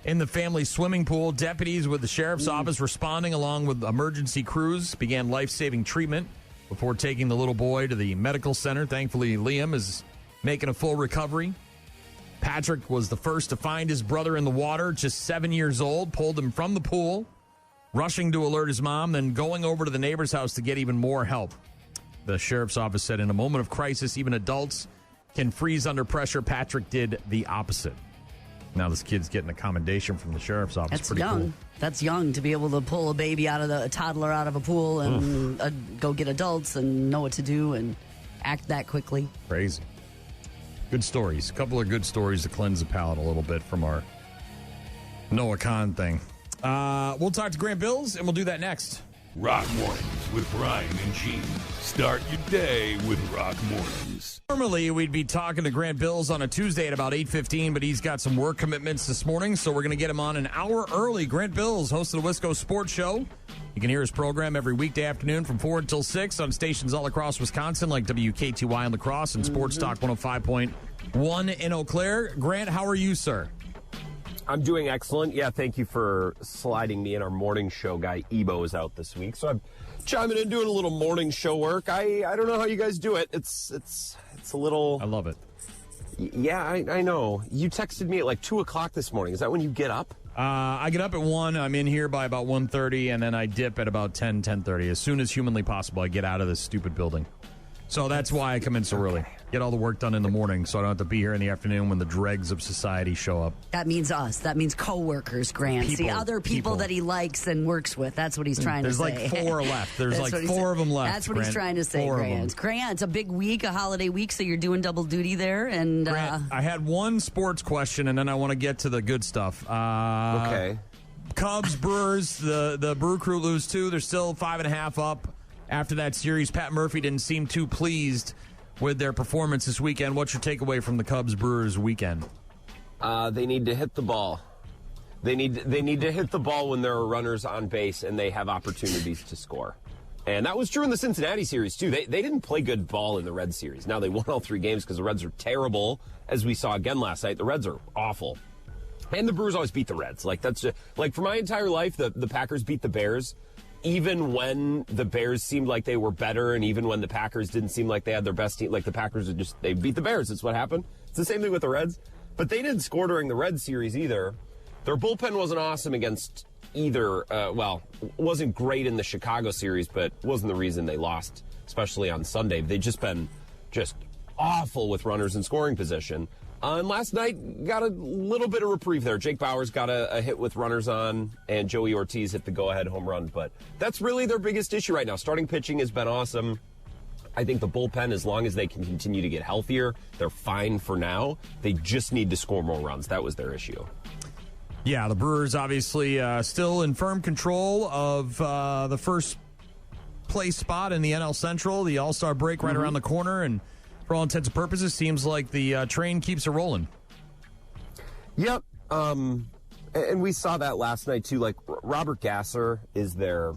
in the family swimming pool. Deputies with the sheriff's office responding along with emergency crews began life-saving treatment before taking the little boy to the medical center. Thankfully, Liam is making a full recovery. Patrick was the first to find his brother in the water, just 7 years old, pulled him from the pool, rushing to alert his mom, then going over to the neighbor's house to get even more help. The sheriff's office said in a moment of crisis, even adults can freeze under pressure. Patrick did the opposite. Now this kid's getting a commendation from the sheriff's office. That's Pretty young. cool. That's young to be able to pull a toddler out of a pool and go get adults and know what to do and act that quickly. Crazy. Good stories. A couple of good stories to cleanse the palate a little bit from our Noah Khan thing. We'll talk to Grant Bilse, and we'll do that next. Rock Mornings with Brian and Gene. Start your day with Rock Mornings. Normally, we'd be talking to Grant Bilse on a Tuesday at about 8:15, but he's got some work commitments this morning, so we're going to get him on an hour early. Grant Bilse, host of the Wisco Sports Show. You can hear his program every weekday afternoon from 4 until 6 on stations all across Wisconsin, like WKTY in La Crosse and Sports Talk 105.1 in Eau Claire. Grant, how are you, sir? I'm doing excellent. Yeah, thank you for sliding me in. Our morning show guy, Ebo, is out this week, so I'm chiming in, doing a little morning show work. I don't know how you guys do it. It's a little... I love it. Yeah, I know. You texted me at like 2 o'clock this morning. Is that when you get up? I get up at 1. I'm in here by about 1:30, and then I dip at about 10:30. As soon as humanly possible, I get out of this stupid building. So that's why I come in so early. Get all the work done in the morning so I don't have to be here in the afternoon when the dregs of society show up. That means us. That means coworkers, Grant. People, See, other people that he likes and works with. That's what he's trying to say. There's like 4 left. There's like 4 of them left. That's what Grant. he's trying to say, Grant. Grant, a big week, a holiday week, so you're doing double duty there. And Grant, I had one sports question, and then I want to get to the good stuff. Okay. Cubs, Brewers, the Brew Crew lose 2. They're still 5.5 up after that series. Pat Murphy didn't seem too pleased with their performance this weekend. What's your takeaway from the Cubs-Brewers weekend? They need to hit the ball. They need to hit the ball when there are runners on base and they have opportunities to score. And that was true in the Cincinnati series, too. They didn't play good ball in the Reds series. Now, they won all 3 games because the Reds are terrible, as we saw again last night. The Reds are awful. And the Brewers always beat the Reds. Like, that's just, like, for my entire life, the Packers beat the Bears. Even when the Bears seemed like they were better, and even when the Packers didn't seem like they had their best team, like the Packers they beat the Bears. That's what happened. It's the same thing with the Reds. But they didn't score during the Reds series either. Their bullpen wasn't awesome against either. Wasn't great in the Chicago series, but wasn't the reason they lost, especially on Sunday. They've just been awful with runners in scoring position. And last night, got a little bit of reprieve there. Jake Bauers got a hit with runners on, and Joey Ortiz hit the go-ahead home run. But that's really their biggest issue right now. Starting pitching has been awesome. I think the bullpen, as long as they can continue to get healthier, they're fine for now. They just need to score more runs. That was their issue. Yeah, the Brewers obviously still in firm control of the first place spot in the NL Central. The All-Star break right around the corner, and for all intents and purposes, seems like the train keeps it rolling. Yep. And we saw that last night, too. Like, Robert Gasser is they're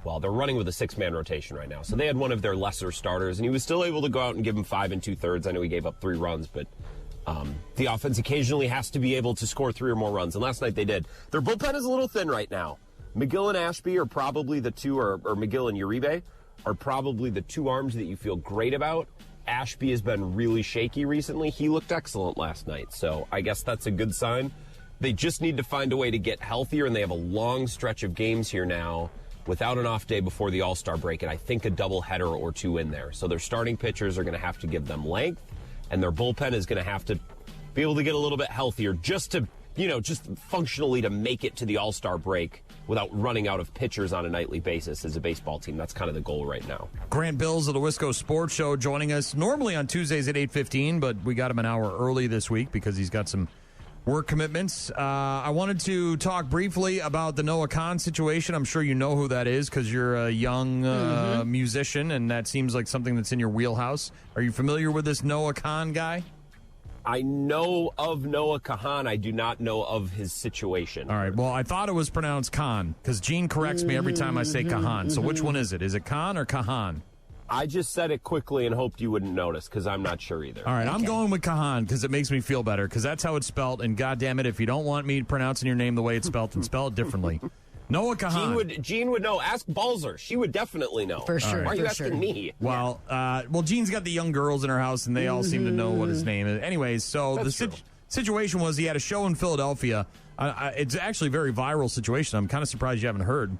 running with a 6-man rotation right now. So they had one of their lesser starters, and he was still able to go out and give him 5 2/3. I know he gave up 3 runs, but the offense occasionally has to be able to score 3 or more runs. And last night they did. Their bullpen is a little thin right now. McGill and Ashby are probably the two, or McGill and Uribe are probably the 2 arms that you feel great about. Ashby has been really shaky recently. He looked excellent last night, so I guess that's a good sign. They just need to find a way to get healthier, and they have a long stretch of games here now without an off day before the All-Star break, and I think a doubleheader or 2 in there. So their starting pitchers are going to have to give them length, and their bullpen is going to have to be able to get a little bit healthier just to just functionally to make it to the All-Star break without running out of pitchers on a nightly basis as a baseball team. That's kind of the goal right now. Grant Bilse of the Wisco Sports Show joining us normally on Tuesdays at 8:15, but we got him an hour early this week because he's got some work commitments. I wanted to talk briefly about the Noah Khan situation. I'm sure you know who that is because you're a young musician, and that seems like something that's in your wheelhouse. Are you familiar with this Noah Khan guy? I know of Noah Kahan. I do not know of his situation. All right. Well, I thought it was pronounced Khan because Gene corrects me every time I say Kahan. So which one is it? Is it Khan or Kahan? I just said it quickly and hoped you wouldn't notice because I'm not sure either. All right. I'm going with Kahan because it makes me feel better because that's how it's spelled. And God damn it, if you don't want me pronouncing your name the way it's spelled, then spell it differently. Noah Kahan. Gene would know. Ask Balzer. She would definitely know. For sure. Why are you asking me? Well, Gene's got the young girls in her house, and they all seem to know what his name is. Anyways, so the situation was he had a show in Philadelphia. It's actually a very viral situation. I'm kind of surprised you haven't heard.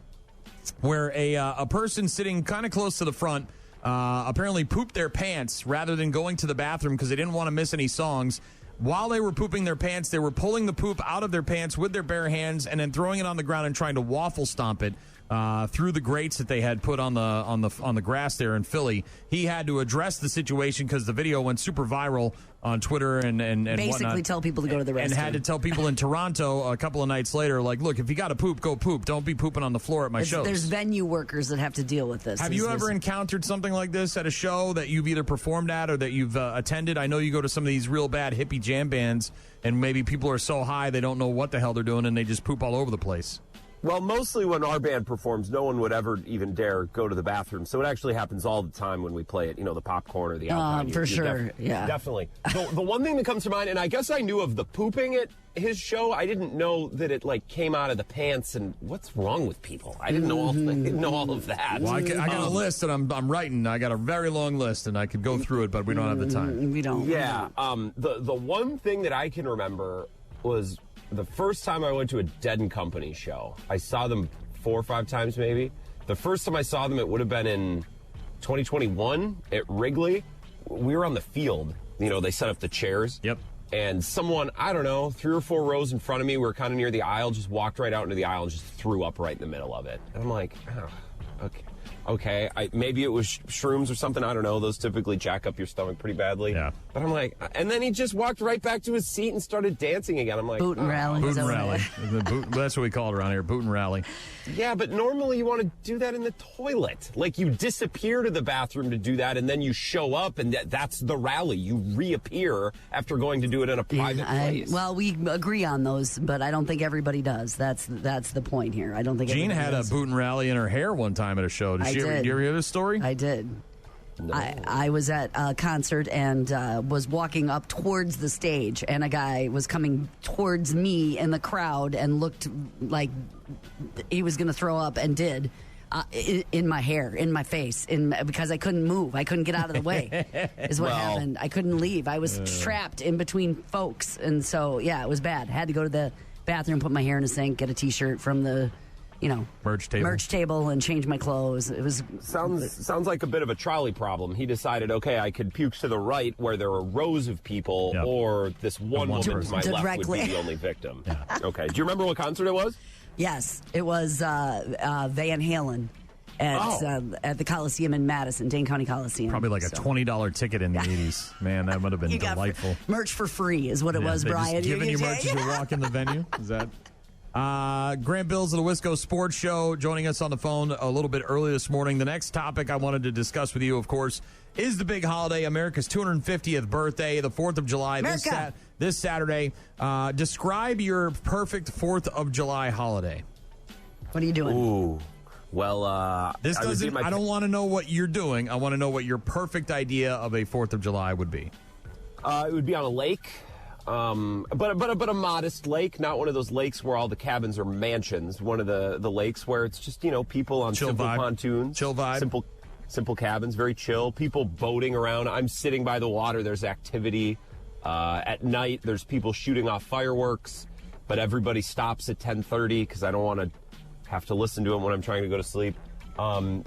Where a person sitting kind of close to the front apparently pooped their pants rather than going to the bathroom because they didn't want to miss any songs. While they were pooping their pants, they were pulling the poop out of their pants with their bare hands and then throwing it on the ground and trying to waffle stomp it through the grates that they had put on the grass there in Philly. He had to address the situation because the video went super viral on Twitter and basically whatnot. Tell people to go to the restroom. And had to tell people in Toronto a couple of nights later, like, look, if you got to poop, go poop. Don't be pooping on the floor at my shows. There's venue workers that have to deal with this. Have you ever encountered something like this at a show that you've either performed at or that you've attended? I know you go to some of these real bad hippie jam bands, and maybe people are so high they don't know what the hell they're doing, and they just poop all over the place. Well, mostly when our band performs, no one would ever even dare go to the bathroom. So it actually happens all the time when we play it, the Popcorn or the Alpine. For sure, yeah. Definitely. The one thing that comes to mind, and I guess I knew of the pooping at his show, I didn't know that it, came out of the pants, and what's wrong with people? I didn't know all of that. Well, I got a list, and I'm writing. I got a very long list, and I could go through it, but we don't have the time. We don't. Yeah. The one thing that I can remember was the first time I went to a Dead & Company show. I saw them 4 or 5 times maybe. The first time I saw them, it would have been in 2021 at Wrigley. We were on the field. They set up the chairs. Yep. And someone, I don't know, 3 or 4 rows in front of me, we were kind of near the aisle, just walked right out into the aisle and just threw up right in the middle of it. And I'm like, okay. Maybe it was shrooms or something. I don't know. Those typically jack up your stomach pretty badly. Yeah. But I'm like, and then he just walked right back to his seat and started dancing again. I'm like, boot and rally. Boot and rally. That's what we call it around here. Boot and rally. Yeah, but normally you want to do that in the toilet. You disappear to the bathroom to do that, and then you show up, and that's the rally. You reappear after going to do it in a private place. Well, we agree on those, but I don't think everybody does. That's the point here. I don't think Jean had a boot and rally in her hair one time at a show. Did you ever hear this story? I did. No. I was at a concert and was walking up towards the stage, and a guy was coming towards me in the crowd and looked like he was going to throw up, and did, in my hair, in my face, because I couldn't move. I couldn't get out of the way, is what happened. I couldn't leave. I was trapped in between folks, and so, yeah, it was bad. I had to go to the bathroom, put my hair in a sink, get a T-shirt from the merch table and change my clothes. It was sounds like a bit of a trolley problem. He decided, okay, I could puke to the right where there are rows of people, or this one woman to my left would be the only victim. Yeah. Okay. Do you remember what concert it was? Yes, it was Van Halen at the Coliseum in Madison, Dane County Coliseum. Probably like a $20 ticket in the 80s. Man, that would have been delightful. Merch for free is what it was, Brian. Just giving you merch as you walk in the venue. Is that? Grant Bilse of the Wisco Sports Show joining us on the phone a little bit early this morning. The next topic I wanted to discuss with you, of course, is the big holiday, America's 250th birthday, the 4th of July, this Saturday. Describe your perfect 4th of July holiday. What are you doing? Ooh. Well, I don't want to know what you're doing. I want to know what your perfect idea of a 4th of July would be. It would be on a lake. But a modest lake, not one of those lakes where all the cabins are mansions. One of the lakes where it's just, people on simple pontoons. Chill vibe. Simple cabins, very chill. People boating around. I'm sitting by the water. There's activity. At night, there's people shooting off fireworks. But everybody stops at 10:30 because I don't want to have to listen to them when I'm trying to go to sleep.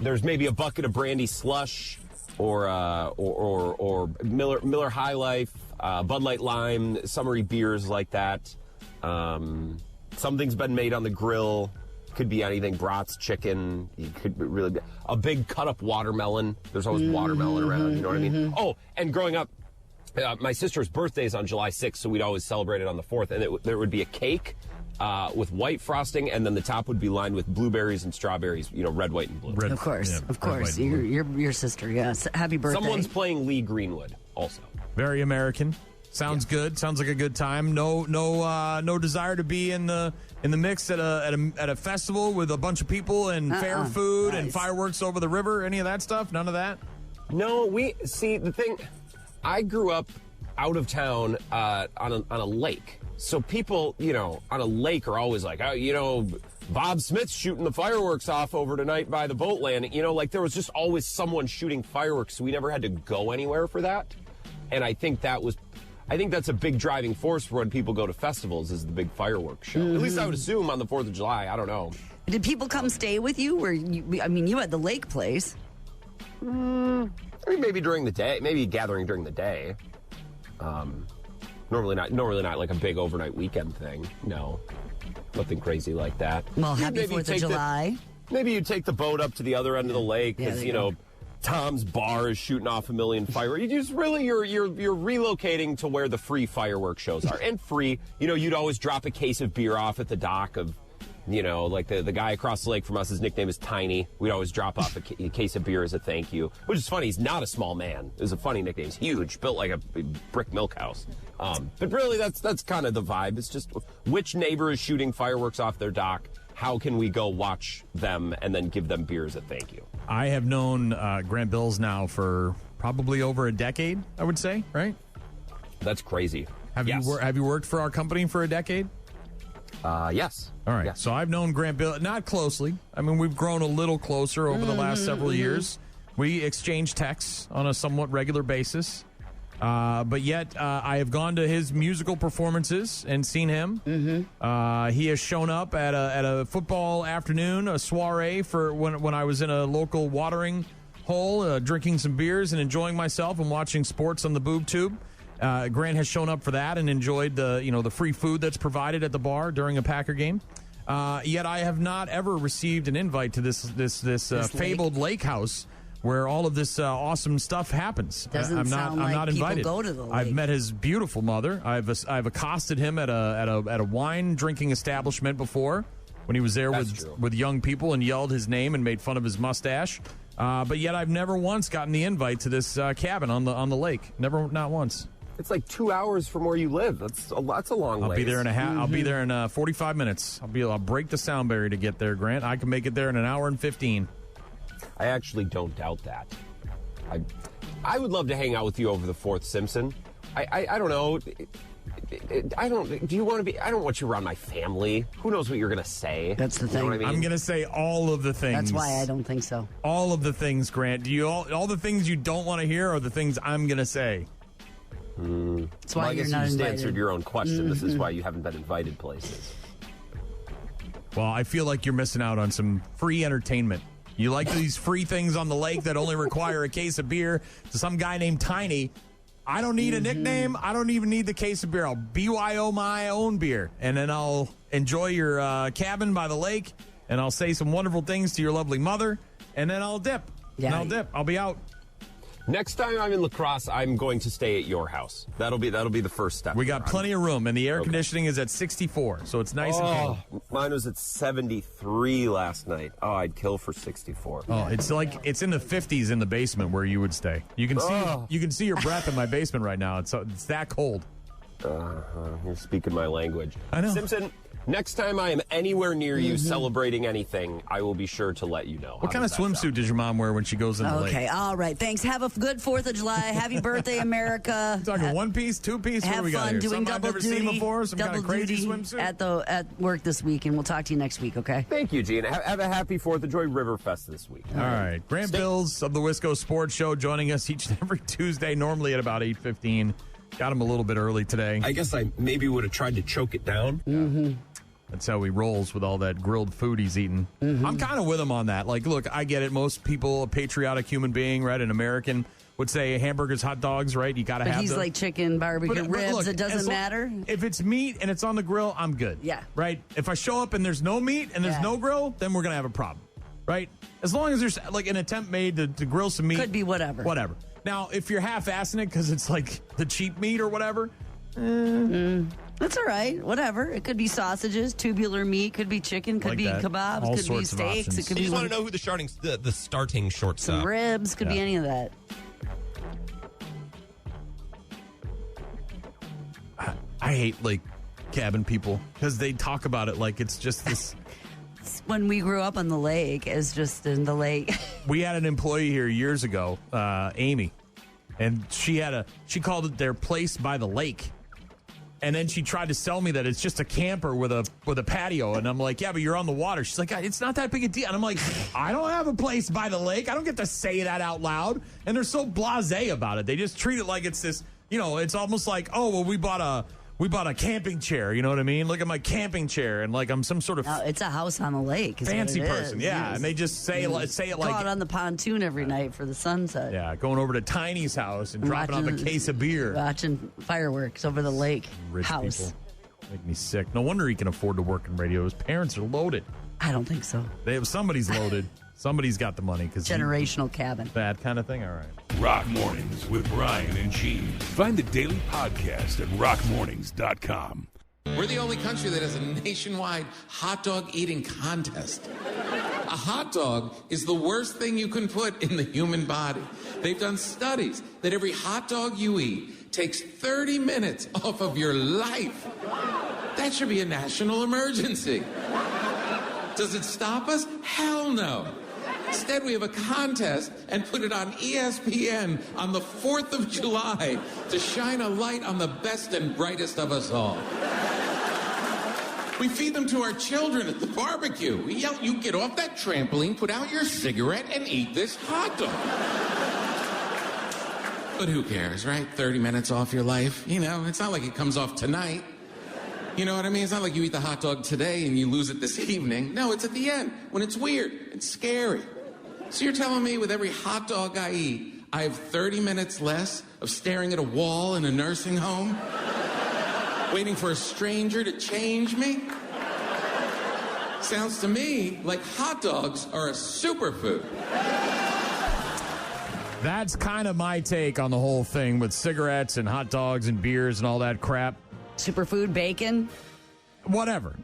There's maybe a bucket of brandy slush or Miller High Life. Bud Light Lime, summery beers like that. Something's been made on the grill. Could be anything. Brats, chicken. You could really a big cut up watermelon. There's always watermelon around. You know what I mean? Oh, and growing up, my sister's birthday is on July 6th, so we'd always celebrate it on the 4th. And there would be a cake with white frosting, and then the top would be lined with blueberries and strawberries. Red, white, and blue. Of course. Your sister. Yes. Happy birthday. Someone's playing Lee Greenwood also. Very American. Sounds good. Sounds like a good time. No desire to be in the mix at a festival with a bunch of people and fair food and fireworks over the river. Any of that stuff? None of that. No, the thing. I grew up out of town on a lake, so people on a lake are always like, Bob Smith's shooting the fireworks off over tonight by the boat landing. There was just always someone shooting fireworks, so we never had to go anywhere for that. And I think that's a big driving force for when people go to festivals is the big fireworks show. At least I would assume on the 4th of July. I don't know. Did people come stay with you? You had the lake place. Maybe during the day. Maybe gathering during the day. Normally not like a big overnight weekend thing. No. Nothing crazy like that. Well, happy 4th of July. Maybe you take the boat up to the other end of the lake because, Tom's Bar is shooting off a million fireworks. You're relocating to where the free fireworks shows are. And free, you'd always drop a case of beer off at the dock of, like the guy across the lake from us, his nickname is Tiny. We'd always drop off a case of beer as a thank you, which is funny. He's not a small man. It's a funny nickname. He's huge, built like a brick milk house. But really, that's kind of the vibe. It's just which neighbor is shooting fireworks off their dock. How can we go watch them and then give them beer as a thank you? I have known Grant Bilse now for probably over a decade, I would say, right? That's crazy. Have you worked for our company for a decade? Yes. All right. Yes. So I've known Grant Bilse, not closely. I mean, we've grown a little closer over the last several years. We exchange texts on a somewhat regular basis. But yet, I have gone to his musical performances and seen him. He has shown up at a football afternoon, a soiree for when I was in a local watering hole, drinking some beers and enjoying myself and watching sports on the boob tube. Grant has shown up for that and enjoyed the free food that's provided at the bar during a Packer game. Yet I have not ever received an invite to this fabled lake house where all of this awesome stuff happens. I'm not invited. Go to the lake. I've met his beautiful mother. I've accosted him at a wine drinking establishment before when he was there with young people and yelled his name and made fun of his mustache. But yet I've never once gotten the invite to this cabin on the lake. Not once. It's like 2 hours from where you live. That's a long way. I'll be there in I'll be there in 45 minutes. I'll break the sound barrier to get there, Grant. I can make it there in an hour and 15. I actually don't doubt that. I would love to hang out with you over the 4th, Simpson. I don't know. Do you want to be? I don't want you around my family. Who knows what you're going to say? That's the thing. You know what I mean? I'm going to say all of the things. That's why I don't think so. All of the things, Grant. Do you all the things you don't want to hear are the things I'm going to say? That's why I guess you're not you just invited. answered your own question. This is why you haven't been invited places. Well, I feel like you're missing out on some free entertainment. You like these free things on the lake that only require a case of beer to some guy named Tiny. I don't need a nickname. I don't even need the case of beer. I'll BYO my own beer, and then I'll enjoy your cabin by the lake, and I'll say some wonderful things to your lovely mother, and then I'll dip. Yeah. I'll be out. Next time I'm in La Crosse, I'm going to stay at your house. That'll be the first step. We got plenty of room, and the air conditioning is at 64, so it's nice and cool. Mine was at 73 last night. Oh, I'd kill for 64. Oh, it's like it's in the 50s in the basement where you would stay. You can see your breath in my basement right now. It's that cold. You're speaking my language. I know. Simpson, next time I am anywhere near you celebrating anything, I will be sure to let you know. What kind of swimsuit does your mom wear when she goes in the lake? Okay, all right. Thanks. Have a good 4th of July. Happy birthday, America. You talking one piece, two piece? Have what do we got fun here? doing Something double I've never duty. seen before? Some double kind of crazy duty swimsuit? at work this week, and we'll talk to you next week, okay? Thank you, Gene. Have a happy 4th. Enjoy Riverfest this week. All right. Grant Bilse of the Wisco Sports Show joining us each and every Tuesday, normally at about 8:15. Got him a little bit early today. I guess I maybe would have tried to choke it down. That's how he rolls with all that grilled food he's eating. I'm kind of with him on that. Like, look, I get it. Most people, a patriotic human being, right, an American, would say hamburgers, hot dogs, right? You got to have But he's those. like chicken, barbecue, ribs. Look, it doesn't matter. If it's meat and it's on the grill, I'm good. Yeah. Right? If I show up and there's no meat and there's no grill, then we're going to have a problem. Right? As long as there's like an attempt made to grill some meat. Could be whatever. Whatever. Now, if you're half-assing it because it's like the cheap meat or whatever. That's all right. Whatever. It could be sausages, tubular meat, could be chicken, could be kebabs, All could be sorts of steaks. options. It could You be just want to know who the starting shortstop. some ribs, could be any of that. I hate like cabin people because they talk about it like it's just this. When we grew up on the lake, it's just in the lake. We had an employee here years ago, Amy, and she called it their place by the lake. And then she tried to sell me that it's just a camper with a patio. And I'm like, yeah, but you're on the water. She's like, it's not that big a deal. And I'm like, I don't have a place by the lake. I don't get to say that out loud. And they're so blasé about it. They just treat it like it's this, it's almost like, oh, well, we bought a camping chair. You know what I mean? Look at my camping chair. And like I'm some sort of it's a house on the lake. Is fancy what it person. is. Yeah. Yes. And they just say it Go like out on the pontoon every night for the sunset. Yeah, going over to Tiny's house and dropping off a case of beer. Watching fireworks over the lake Rich house. people. Make me sick. No wonder he can afford to work in radio. His parents are loaded. I don't think so. Somebody's loaded. Somebody's got the money. Generational cabin. That kind of thing? All right. Rock Mornings with Brian and Gene. Find the daily podcast at rockmornings.com. We're the only country that has a nationwide hot dog eating contest. A hot dog is the worst thing you can put in the human body. They've done studies that every hot dog you eat takes 30 minutes off of your life. That should be a national emergency. Does it stop us? Hell no. Instead, we have a contest and put it on ESPN on the 4th of July to shine a light on the best and brightest of us all. We feed them to our children at the barbecue. We yell, you get off that trampoline, put out your cigarette, and eat this hot dog. But who cares, right? 30 minutes off your life. It's not like it comes off tonight. You know what I mean? It's not like you eat the hot dog today and you lose it this evening. No, it's at the end when it's weird and scary. So you're telling me with every hot dog I eat, I have 30 minutes less of staring at a wall in a nursing home? Waiting for a stranger to change me? Sounds to me like hot dogs are a superfood. That's kind of my take on the whole thing with cigarettes and hot dogs and beers and all that crap. Superfood, bacon, whatever.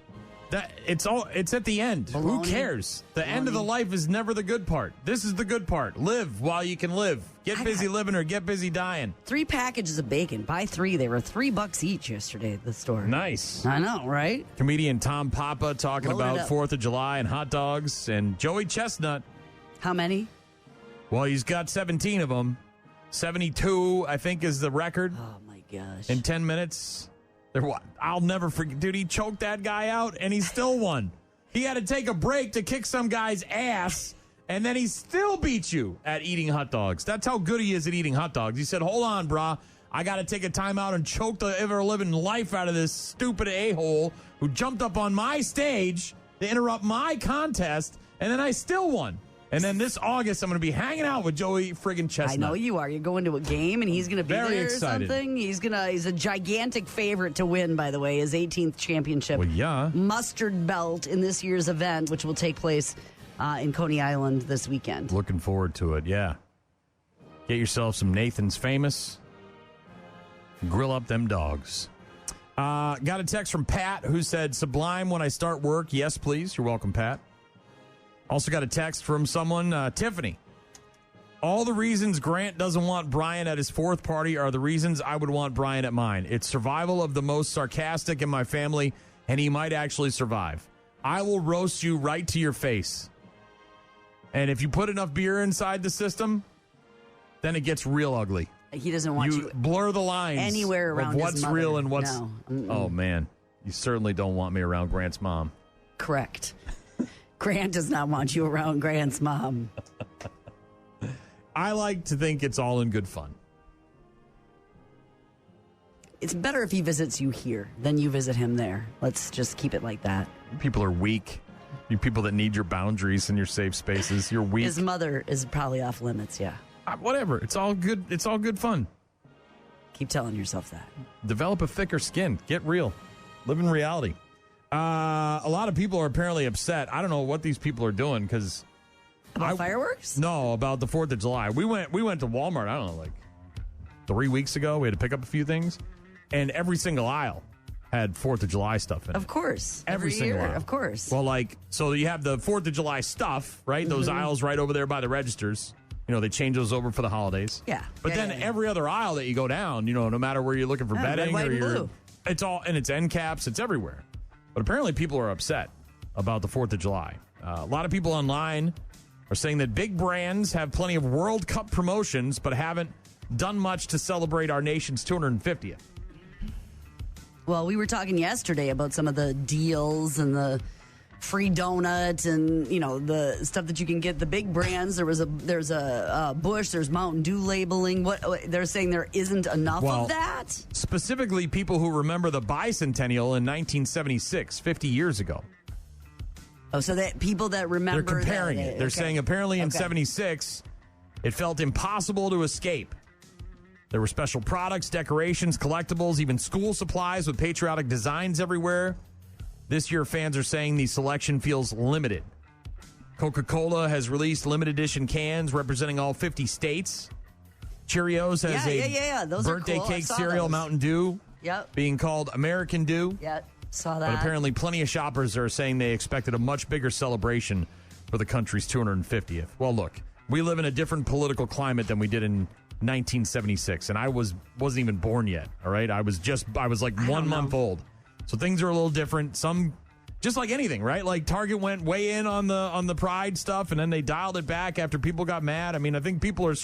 It's at the end. Baloney. Who cares? The end of the life is never the good part. This is the good part. Live while you can live. Get busy living or get busy dying. 3 packages of bacon. Buy 3. They were $3 each yesterday at the store. Nice. I know, right? Comedian Tom Papa talking about 4th of July and hot dogs, and Joey Chestnut. How many? Well, he's got 17 of them. 72, I think, is the record. Oh, my gosh. In 10 minutes. I'll never forget. Dude, he choked that guy out, and he still won. He had to take a break to kick some guy's ass, and then he still beat you at eating hot dogs. That's how good he is at eating hot dogs. He said, hold on, brah. I got to take a timeout and choke the ever-living life out of this stupid a-hole who jumped up on my stage to interrupt my contest, and then I still won. And then this August, I'm going to be hanging out with Joey friggin' Chestnut. I know you are. You're going to a game, and he's going to be Very there excited. or something. He's a gigantic favorite to win, by the way, his 18th championship. Well, yeah. Mustard belt in this year's event, which will take place in Coney Island this weekend. Looking forward to it, yeah. Get yourself some Nathan's Famous. Grill up them dogs. Got a text from Pat who said, Sublime when I start work. Yes, please. You're welcome, Pat. Also got a text from someone, Tiffany. All the reasons Grant doesn't want Brian at his 4th party are the reasons I would want Brian at mine. It's survival of the most sarcastic in my family, and he might actually survive. I will roast you right to your face. And if you put enough beer inside the system, then it gets real ugly. He doesn't want you blur the lines anywhere around of what's his mother. real and what's... No. Oh, man. You certainly don't want me around Grant's mom. Correct. Grant does not want you around Grant's mom. I like to think it's all in good fun. It's better if he visits you here than you visit him there. Let's just keep it like that. People are weak. You people that need your boundaries and your safe spaces, you're weak. His mother is probably off limits, yeah. Whatever. It's all good. It's all good fun. Keep telling yourself that. Develop a thicker skin. Get real. Live in reality. A lot of people are apparently upset. I don't know what these people are doing because about fireworks? No, about the 4th of July. We went to Walmart, I don't know, like 3 weeks ago. We had to pick up a few things, and every single aisle had 4th of July stuff in it. Of course. Every single year, aisle. of course. Well, so you have the 4th of July stuff, right? Those aisles right over there by the registers. They change those over for the holidays. Yeah. But then every other aisle that you go down, no matter where you're looking for bedding red, white, and blue. It's all, and it's end caps, it's everywhere. But apparently people are upset about the 4th of July. A lot of people online are saying that big brands have plenty of World Cup promotions, but haven't done much to celebrate our nation's 250th. Well, we were talking yesterday about some of the deals and the free donut and, the stuff that you can get, the big brands. There's a Bush, there's Mountain Dew labeling. What they're saying there isn't enough of that? Specifically, people who remember the bicentennial in 1976, 50 years ago. Oh, so that people that remember. They're comparing it. They're saying apparently in 76, it felt impossible to escape. There were special products, decorations, collectibles, even school supplies with patriotic designs everywhere. This year, fans are saying the selection feels limited. Coca-Cola has released limited edition cans representing all 50 states. Cheerios has Those birthday are cool. cake cereal, Mountain Dew, being called American Dew. Yep, saw that. But apparently plenty of shoppers are saying they expected a much bigger celebration for the country's 250th. Well, look, we live in a different political climate than we did in 1976, and I wasn't even born yet, all right? I was like 1 month old. So things are a little different. Some, just like anything, right? Like Target went way in on the Pride stuff, and then they dialed it back after people got mad. I mean, I think people are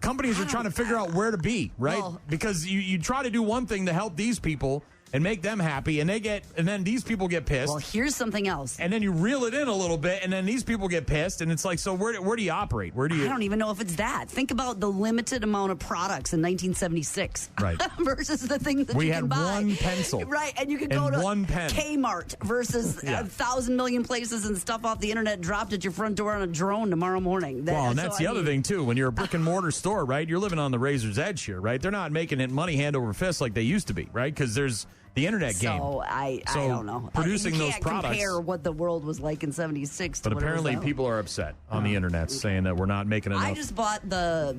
companies are trying to figure out where to be, right? Well, because you try to do one thing to help these people and make them happy, and then these people get pissed. Well, here's something else. And then you reel it in a little bit, and then these people get pissed, and it's like, so where do you operate? I don't even know if it's that. Think about the limited amount of products in 1976, right? versus the things that we you had can buy. One pencil, right? And you could go to one pen. Kmart versus 1,000 million places and stuff off the internet dropped at your front door on a drone tomorrow morning. That's the other thing too. When you're a brick and mortar store, right? You're living on the razor's edge here, right? They're not making it money hand over fist like they used to be, right? Because there's the internet game. So I don't know. Producing you those can't products. Compare what the world was like in 76 to But what it was apparently now. people are upset on the internet saying that we're not making enough. I just bought the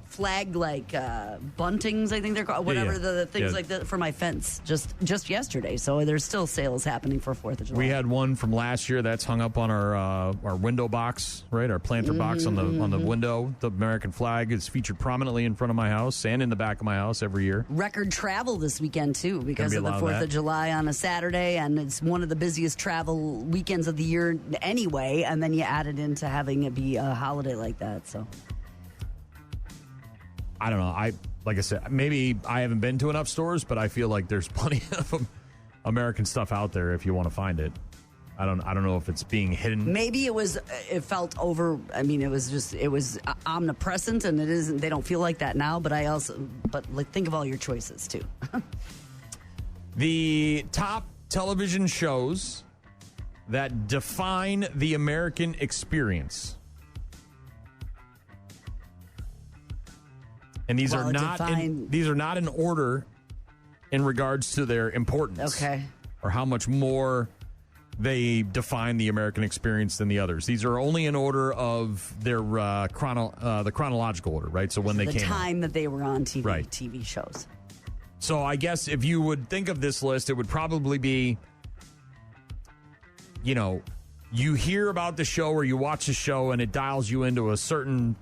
flag buntings, I think they're called, whatever the things like that for my fence just yesterday. So there's still sales happening for 4th of July. We had one from last year that's hung up on our window box, right? Our planter box on the window. The American flag is featured prominently in front of my house and in the back of my house every year. Record travel this weekend too because of the 4th of July on a Saturday, and it's one of the busiest travel weekends of the year anyway, and then you add it into having it be a holiday like that. So I don't know. Like I said, maybe I haven't been to enough stores, but I feel like there's plenty of American stuff out there if you want to find it. I don't know if it's being hidden. Maybe it felt over. I mean, it was omnipresent, and it isn't. They don't feel like that now. But think of all your choices too. The top television shows that define the American experience. And these are not in order in regards to their importance. Okay. Or how much more they define the American experience than the others. These are only in order of their the chronological order, right? So when they came the time that they were on TV, right. TV shows. So I guess if you would think of this list, it would probably be, you hear about the show or you watch the show and it dials you into a certain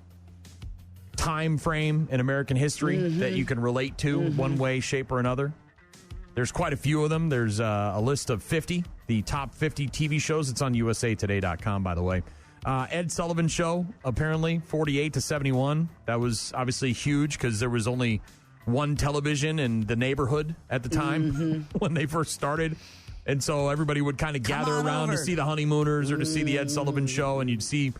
time frame in American history that you can relate to one way, shape, or another. There's quite a few of them. There's a list of 50, the top 50 TV shows. It's on usatoday.com, by the way. Ed Sullivan Show, apparently, 48 to 71. That was obviously huge because there was only one television in the neighborhood at the time when they first started. And so everybody would kind of gather around to see the Honeymooners or to see the Ed Sullivan Show, and you'd see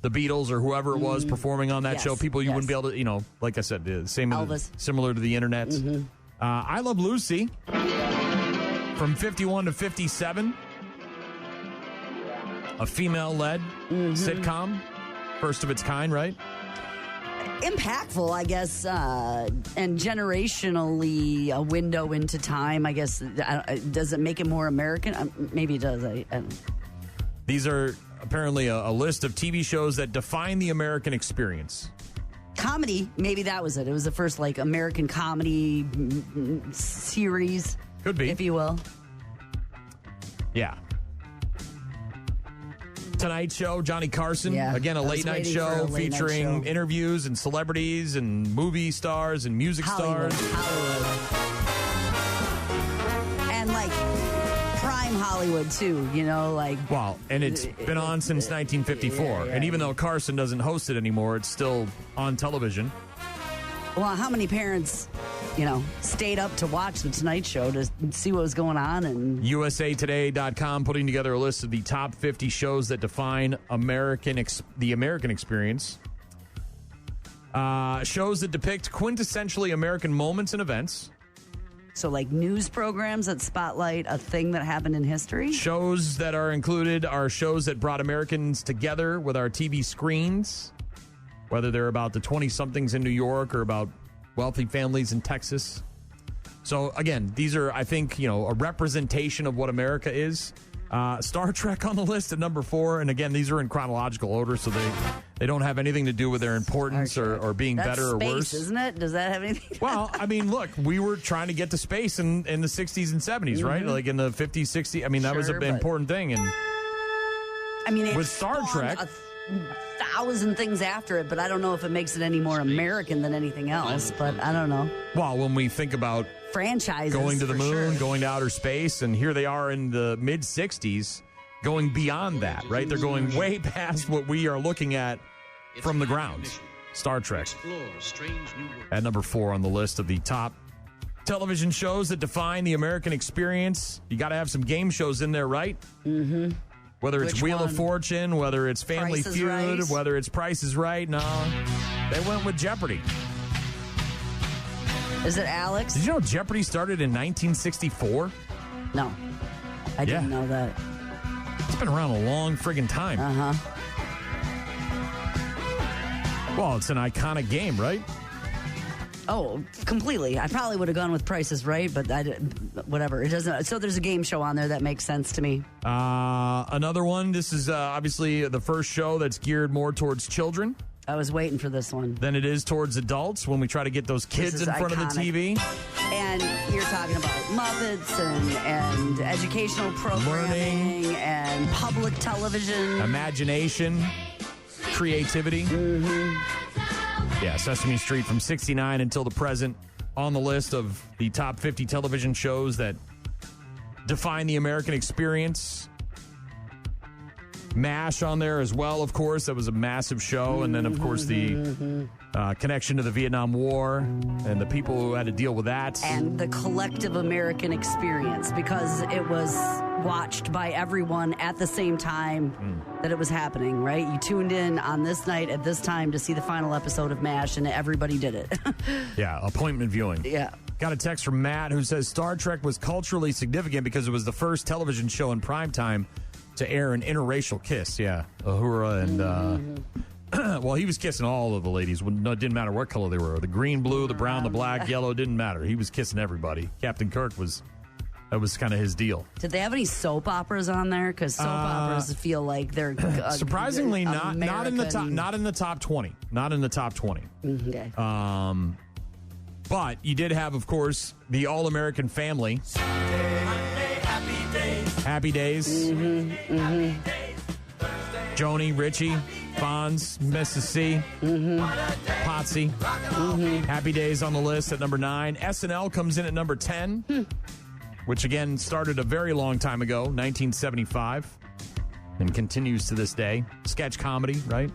the Beatles or whoever it was performing on that show. People you wouldn't be able to, like I said, similar to the internet. I Love Lucy from 51 to 57. A female-led sitcom. First of its kind, right? impactful, I guess, and generationally a window into time. I guess does it make it more American? Maybe it does. I don't know. These are apparently a list of TV shows that define the American experience. Comedy, maybe that was it. It was the first like American comedy series, could be, if you will. Yeah. Tonight Show, Johnny Carson. Yeah, again, a late night show featuring show. interviews and celebrities and movie stars and music stars. And like prime Hollywood too, you know, like. Well, and it's been on since 1954. Yeah. And even though Carson doesn't host it anymore, it's still on television. Well, how many parents, you know, stayed up to watch the Tonight Show to see what was going on? And USAtoday.com putting together a list of the top 50 shows that define the American experience. Shows that depict quintessentially American moments and events. So like news programs that spotlight a thing that happened in history? Shows that are included are shows that brought Americans together with our TV screens, whether they're about the 20-somethings in New York or about wealthy families in Texas. So, again, these are, I think, you know, a representation of what America is. Star Trek on the list at number 4. And, again, these are in chronological order, so they don't have anything to do with their importance or being That's better or space, worse. Isn't it? Does that have anything? Well, I mean, look, we were trying to get to space in the 60s and 70s, right? Like in the 50s, 60s. I mean, that was an important thing. And I mean, it with Star Trek, 1,000 things after it, but I don't know if it makes it any more American than anything else. But I don't know. Well, when we think about franchises, going to the moon, sure. going to outer space, and here they are in the mid 60s, going beyond that, right? They're going way past what we are looking at from the ground. Star Trek at number 4 on the list of the top television shows that define the American experience. You got to have some game shows in there, right? Mm-hmm. Whether it's Wheel of Fortune, whether it's Family Price is Feud, Right. whether it's Price is Right. No, they went with Jeopardy. Is it Alex? Did you know Jeopardy started in 1964? No, I didn't know that. It's been around a long friggin' time. Uh-huh. Well, it's an iconic game, right? Oh, completely. I probably would have gone with Price is Right, but whatever. It doesn't. So there's a game show on there that makes sense to me. Another one. This is obviously the first show that's geared more towards children. I was waiting for this one. Than it is towards adults when we try to get those kids in front of the TV. And you're talking about Muppets and educational programming and public television. Imagination, creativity. Mm-hmm. Yeah, Sesame Street from 69 until the present on the list of the top 50 television shows that define the American experience. MASH on there as well, of course. That was a massive show. And then, of course, the connection to the Vietnam War and the people who had to deal with that. And the collective American experience, because it was watched by everyone at the same time that it was happening, right? You tuned in on this night at this time to see the final episode of MASH, and everybody did it. Yeah, appointment viewing. Yeah. Got a text from Matt who says Star Trek was culturally significant because it was the first television show in primetime to air an interracial kiss. Yeah, Uhura and well, he was kissing all of the ladies. It didn't matter what color they were. The green, blue, the brown, the black, yellow, didn't matter. He was kissing everybody. Captain Kirk that was kind of his deal. Did they have any soap operas on there? Because soap operas feel like they're surprisingly not in the top 20. Not in the top 20. Okay. But you did have, of course, the All-American Family. Happy Days. Joni, Richie, Fonz, Mrs. C, Potsy. Happy Days on the list at number 9. SNL comes in at number 10, which again started a very long time ago, 1975, and continues to this day. Sketch comedy, right?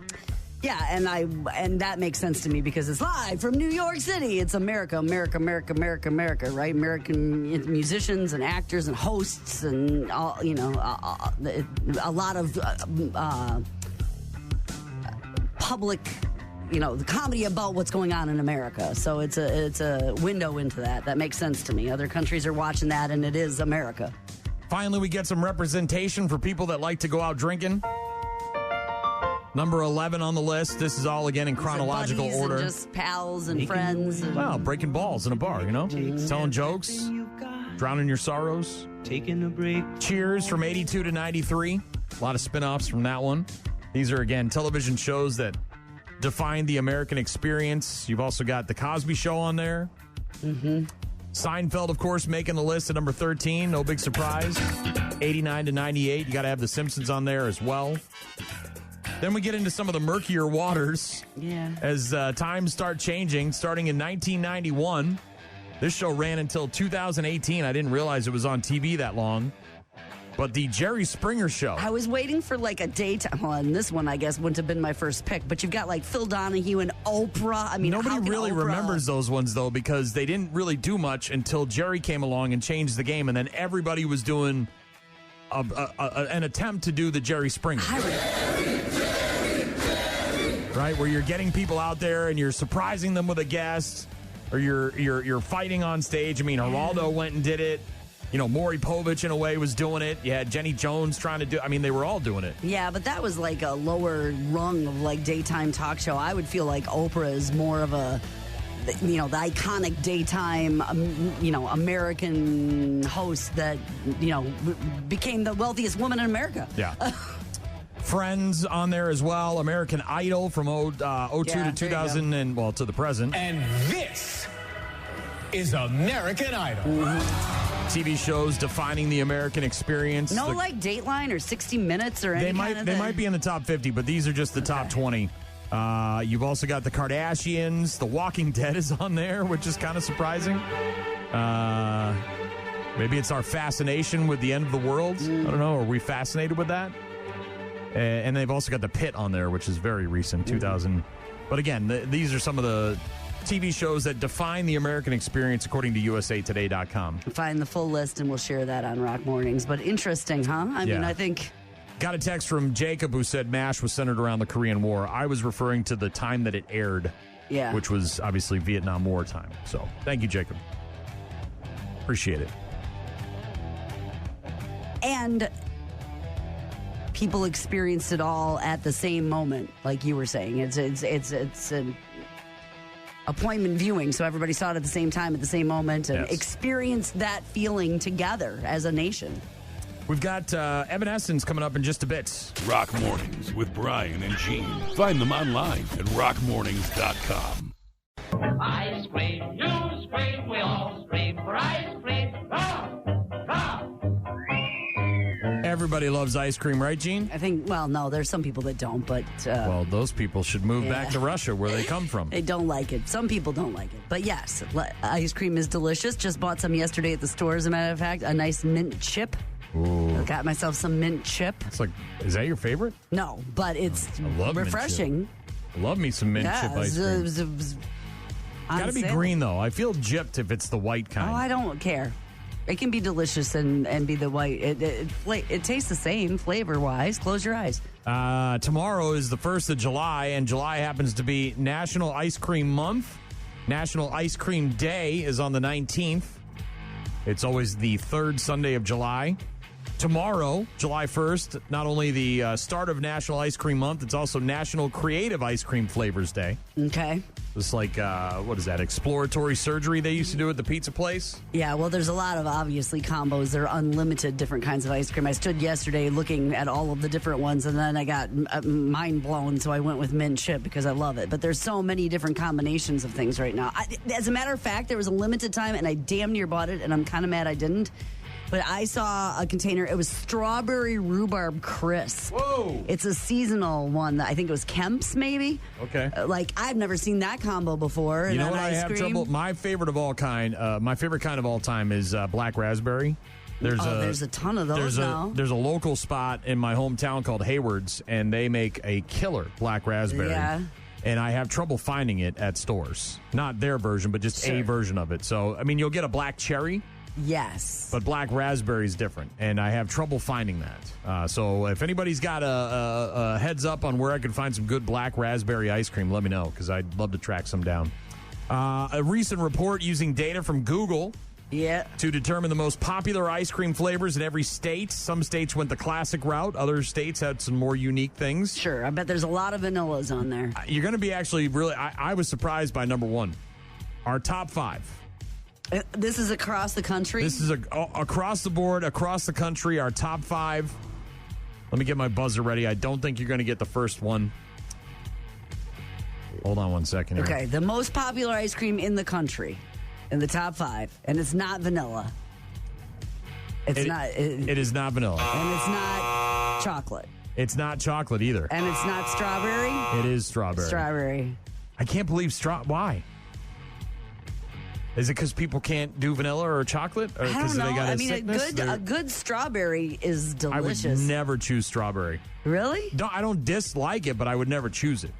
Yeah, and that makes sense to me because it's live from New York City. It's America, America, America, America, America, right? American musicians and actors and hosts and all, a lot of public, the comedy about what's going on in America. So it's a window into that. That makes sense to me. Other countries are watching that, and it is America. Finally, we get some representation for people that like to go out drinking. Number 11 on the list. This is all, again, in chronological buddies order. And just pals and friends. And well, breaking balls in a bar, telling jokes, drowning your sorrows. Taking a break. Cheers from 82 to 93. A lot of spin-offs from that one. These are, again, television shows that define the American experience. You've also got The Cosby Show on there. Mm-hmm. Seinfeld, of course, making the list at number 13. No big surprise. 89 to 98. You got to have The Simpsons on there as well. Then we get into some of the murkier waters. Yeah. As times start changing, starting in 1991. This show ran until 2018. I didn't realize it was on TV that long. But the Jerry Springer Show. I was waiting for like a daytime. Well, and this one, I guess, wouldn't have been my first pick. But you've got like Phil Donahue and Oprah. I mean, nobody really Oprah... remembers those ones, though, because they didn't really do much until Jerry came along and changed the game. And then everybody was doing an attempt to do the Jerry Springer. Right, where you're getting people out there and you're surprising them with a guest, or you're fighting on stage. I mean, Geraldo went and did it. Maury Povich, in a way, was doing it. You had Jenny Jones trying to do. I mean, they were all doing it. Yeah, but that was like a lower rung of like daytime talk show. I would feel like Oprah is more of a, the iconic daytime, American host that became the wealthiest woman in America. Yeah. Friends on there as well. American Idol from 02 to 2000 and, to the present. And this is American Idol. Mm-hmm. TV shows defining the American experience. No, like Dateline or 60 Minutes or anything. They might be in the top 50, but these are just the top 20. You've also got the Kardashians. The Walking Dead is on there, which is kind of surprising. Maybe it's our fascination with the end of the world. I don't know. Are we fascinated with that? And they've also got The Pit on there, which is very recent, 2000. But again, these are some of the TV shows that define the American experience, according to USAtoday.com. Find the full list, and we'll share that on Rock Mornings. But interesting, huh? I mean, I think... Got a text from Jacob who said MASH was centered around the Korean War. I was referring to the time that it aired, which was obviously Vietnam War time. So, thank you, Jacob. Appreciate it. And... people experienced it all at the same moment, like you were saying. It's an appointment viewing, so everybody saw it at the same time, at the same moment, and experienced that feeling together as a nation. We've got Evanescence coming up in just a bit. Rock Mornings with Brian and Gene. Find them online at rockmornings.com. Ice cream, you scream, we all scream for ice cream. Everybody loves ice cream, right, Gene? I think, no, there's some people that don't, but... well, those people should move back to Russia, where they come from. They don't like it. Some people don't like it. But yes, ice cream is delicious. Just bought some yesterday at the store, as a matter of fact. A nice mint chip. Ooh. Got myself some mint chip. It's like, is that your favorite? No, but it's refreshing. I love me some mint chip ice cream. Gotta be green, though. I feel gypped if it's the white kind. Oh, I don't care. It can be delicious and be the white. It tastes the same flavor-wise. Close your eyes. Tomorrow is the 1st of July, and July happens to be National Ice Cream Month. National Ice Cream Day is on the 19th. It's always the third Sunday of July. Tomorrow, July 1st, not only the start of National Ice Cream Month, it's also National Creative Ice Cream Flavors Day. Okay. It's like, what is that, exploratory surgery they used to do at the pizza place? Yeah, well, there's a lot of, obviously, combos. There are unlimited different kinds of ice cream. I stood yesterday looking at all of the different ones, and then I got mind blown, so I went with mint chip because I love it. But there's so many different combinations of things right now. As a matter of fact, there was a limited time, and I damn near bought it, and I'm kind of mad I didn't. But I saw a container. It was strawberry rhubarb crisp. Whoa! It's a seasonal one. That I think it was Kemp's, maybe. Okay. I've never seen that combo before. You know what I have trouble? My favorite of all kind, my favorite kind of all time is black raspberry. There's a ton of those now. There's a local spot in my hometown called Hayward's, and they make a killer black raspberry. Yeah. And I have trouble finding it at stores. Not their version, but just a version of it. So, I mean, you'll get a black cherry. Yes. But black raspberry is different, and I have trouble finding that. So if anybody's got a heads up on where I can find some good black raspberry ice cream, let me know, because I'd love to track some down. A recent report using data from Google Yeah. to determine the most popular ice cream flavors in every state. Some states went the classic route. Other states had some more unique things. Sure. I bet there's a lot of vanillas on there. You're going to be actually really... I was surprised by number one. Our top 5. This is across the country? This is across the board, across the country, our top 5. Let me get my buzzer ready. I don't think you're going to get the first one. Hold on one second here. Okay, the most popular ice cream in the country, in the top 5, and it's not vanilla. It is not vanilla. And it's not chocolate. It's not chocolate either. And it's not strawberry? It is strawberry. Strawberry. I can't believe why? Is it because people can't do vanilla or chocolate? Or I don't know. They got a good strawberry is delicious. I would never choose strawberry. Really? I don't dislike it, but I would never choose it.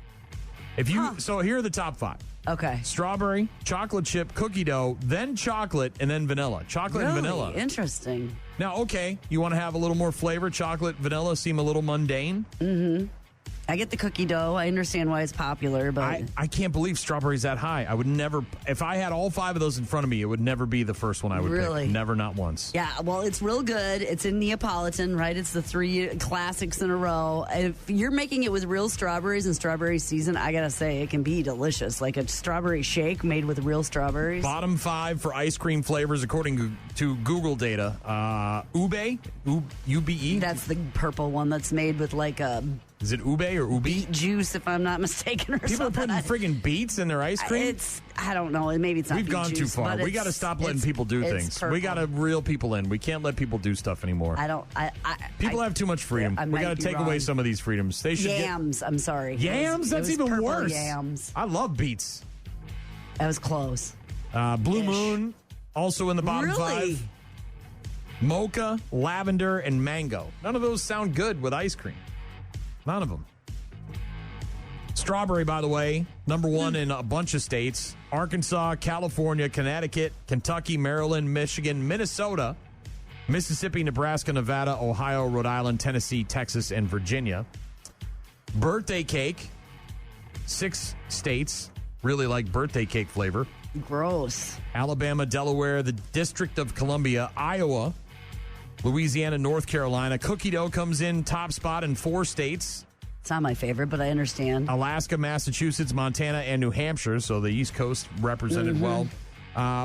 So here are the top 5. Okay. Strawberry, chocolate chip, cookie dough, then chocolate, and then vanilla. Chocolate and vanilla. Interesting. Now, okay, you want to have a little more flavor. Chocolate, vanilla seem a little mundane. Mm-hmm. I get the cookie dough. I understand why it's popular, but... I can't believe strawberry's that high. I would never... If I had all 5 of those in front of me, it would never be the first one I would pick. Never, not once. Yeah, well, it's real good. It's in Neapolitan, right? It's the 3 classics in a row. If you're making it with real strawberries and strawberry season, I gotta say, it can be delicious. Like a strawberry shake made with real strawberries. Bottom 5 for ice cream flavors, according to Google data. Ube? U-B-E? That's the purple one that's made with like a... Is it ube or ubi? Beet juice, if I'm not mistaken, or People something. are putting friggin' beets in their ice cream? I don't know. Maybe it's not We've beet gone juice, too far. We got to stop letting people do things. Purple. We got to reel people in. We can't let people do stuff anymore. People have too much freedom. We got to take away some of these freedoms. They should yams. I'm sorry. Yams? That's even worse. Yams. I love beets. That was close. Blue Moon, also in the bottom 5. Mocha, lavender, and mango. None of those sound good with ice cream. None of them. Strawberry, by the way, number 1 in a bunch of states. Arkansas, California, Connecticut, Kentucky, Maryland, Michigan, Minnesota, Mississippi, Nebraska, Nevada, Ohio, Rhode Island, Tennessee, Texas, and Virginia. Birthday cake, 6 states really like birthday cake flavor. Gross. Alabama, Delaware, the District of Columbia, Iowa, Louisiana, North Carolina. Cookie dough comes in top spot in 4 states. It's not my favorite, but I understand. Alaska, Massachusetts, Montana, and New Hampshire. So the East Coast represented well.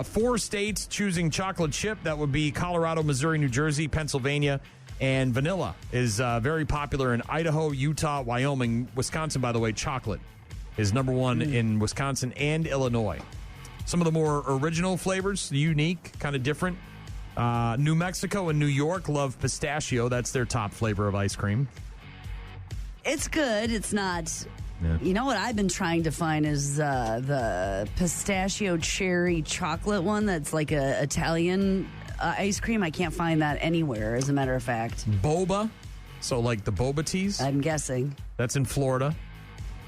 4 states choosing chocolate chip. That would be Colorado, Missouri, New Jersey, Pennsylvania, and vanilla is very popular in Idaho, Utah, Wyoming. Wisconsin, by the way, chocolate is number 1 in Wisconsin and Illinois. Some of the more original flavors, unique, kind of different. New Mexico and New York love pistachio. That's their top flavor of ice cream. It's good. It's not... Yeah. You know what I've been trying to find is the pistachio cherry chocolate one that's like a Italian ice cream. I can't find that anywhere, as a matter of fact. Boba, so like the boba teas. I'm guessing. That's in Florida.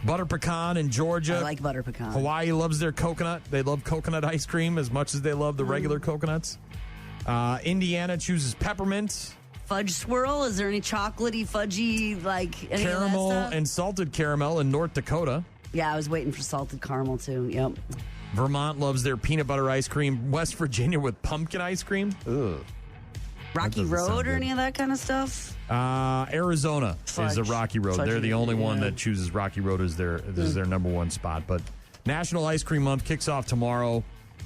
Butter pecan in Georgia. I like butter pecan. Hawaii loves their coconut. They love coconut ice cream as much as they love the regular coconuts. Indiana chooses peppermint. Fudge swirl? Is there any chocolatey, fudgy, like any caramel of that stuff? and salted caramel in North Dakota. Yeah, I was waiting for salted caramel too. Yep. Vermont loves their peanut butter ice cream. West Virginia with pumpkin ice cream. Ugh. Rocky Road or any of that kind of stuff? Arizona is a Rocky Road. Fudgy, They're the only one that chooses Rocky Road as their number 1 spot. But National Ice Cream Month kicks off tomorrow.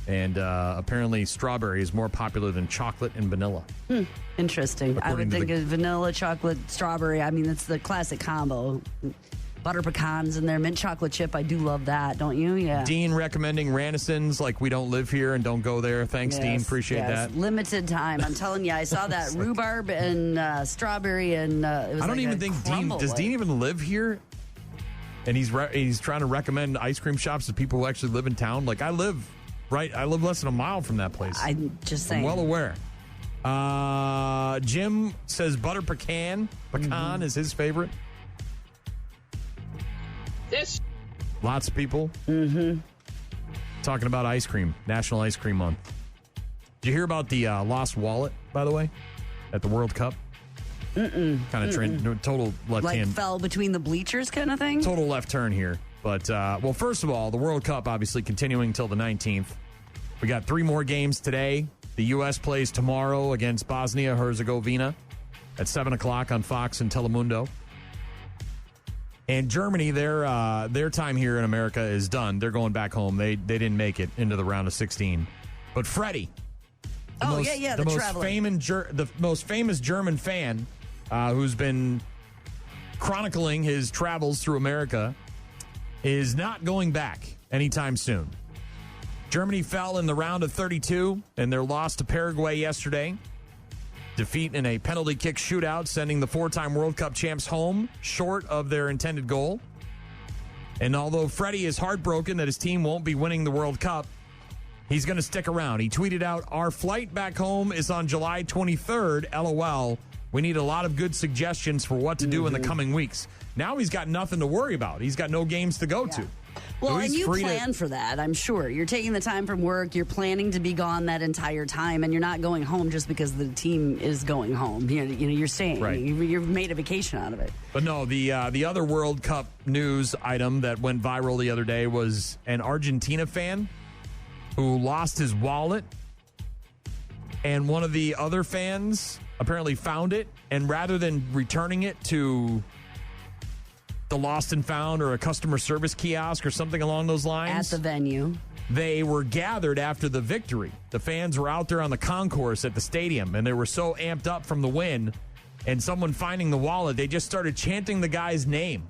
And apparently strawberry is more popular than chocolate and vanilla. Interesting. I would think of vanilla, chocolate, strawberry. I mean, it's the classic combo. Butter pecans in there, mint chocolate chip. I do love that, don't you? Yeah. Dean recommending Ranison's like we don't live here and don't go there. Thanks, Yes, Dean. Appreciate that. Limited time. I'm telling you, I saw that rhubarb and strawberry and it was I don't like even a think Dean, crumble, does like- Dean even live here? And he's trying to recommend ice cream shops to people who actually live in town. Like I live less than a mile from that place. I'm just saying. I'm well aware. Jim says butter pecan. Pecan is his favorite. Lots of people talking about ice cream. National Ice Cream Month. Did you hear about the lost wallet, by the way, at the World Cup? Kind of total left like hand. fell between the bleachers kind of thing? Total left turn here. But, well, first of all, the World Cup obviously continuing until the 19th. We got 3 more games today. The U.S. plays tomorrow against Bosnia-Herzegovina at 7 o'clock on Fox and Telemundo. And Germany, their time here in America is done. They're going back home. They didn't make it into the round of 16. But Freddie, the most famous German fan who's been chronicling his travels through America, is not going back anytime soon. Germany fell in the round of 32 in their loss to Paraguay yesterday. Defeat in a penalty kick shootout, sending the four-time World Cup champs home short of their intended goal. And although Freddie is heartbroken that his team won't be winning the World Cup, he's going to stick around. He tweeted out, "Our flight back home is on July 23rd, LOL. We need a lot of good suggestions for what to do in the coming weeks." Now he's got nothing to worry about. He's got no games to go to. Well, So and he's you free plan for that, I'm sure. You're taking the time from work. You're planning to be gone that entire time, and you're not going home just because the team is going home. You're staying. Right. You've made a vacation out of it. But no, the other World Cup news item that went viral the other day was an Argentina fan who lost his wallet, and one of the other fans apparently found it, and rather than returning it to the lost and found or a customer service kiosk or something along those lines, at the venue, they were gathered after the victory. The fans were out there on the concourse at the stadium, and they were so amped up from the win and someone finding the wallet, they just started chanting the guy's name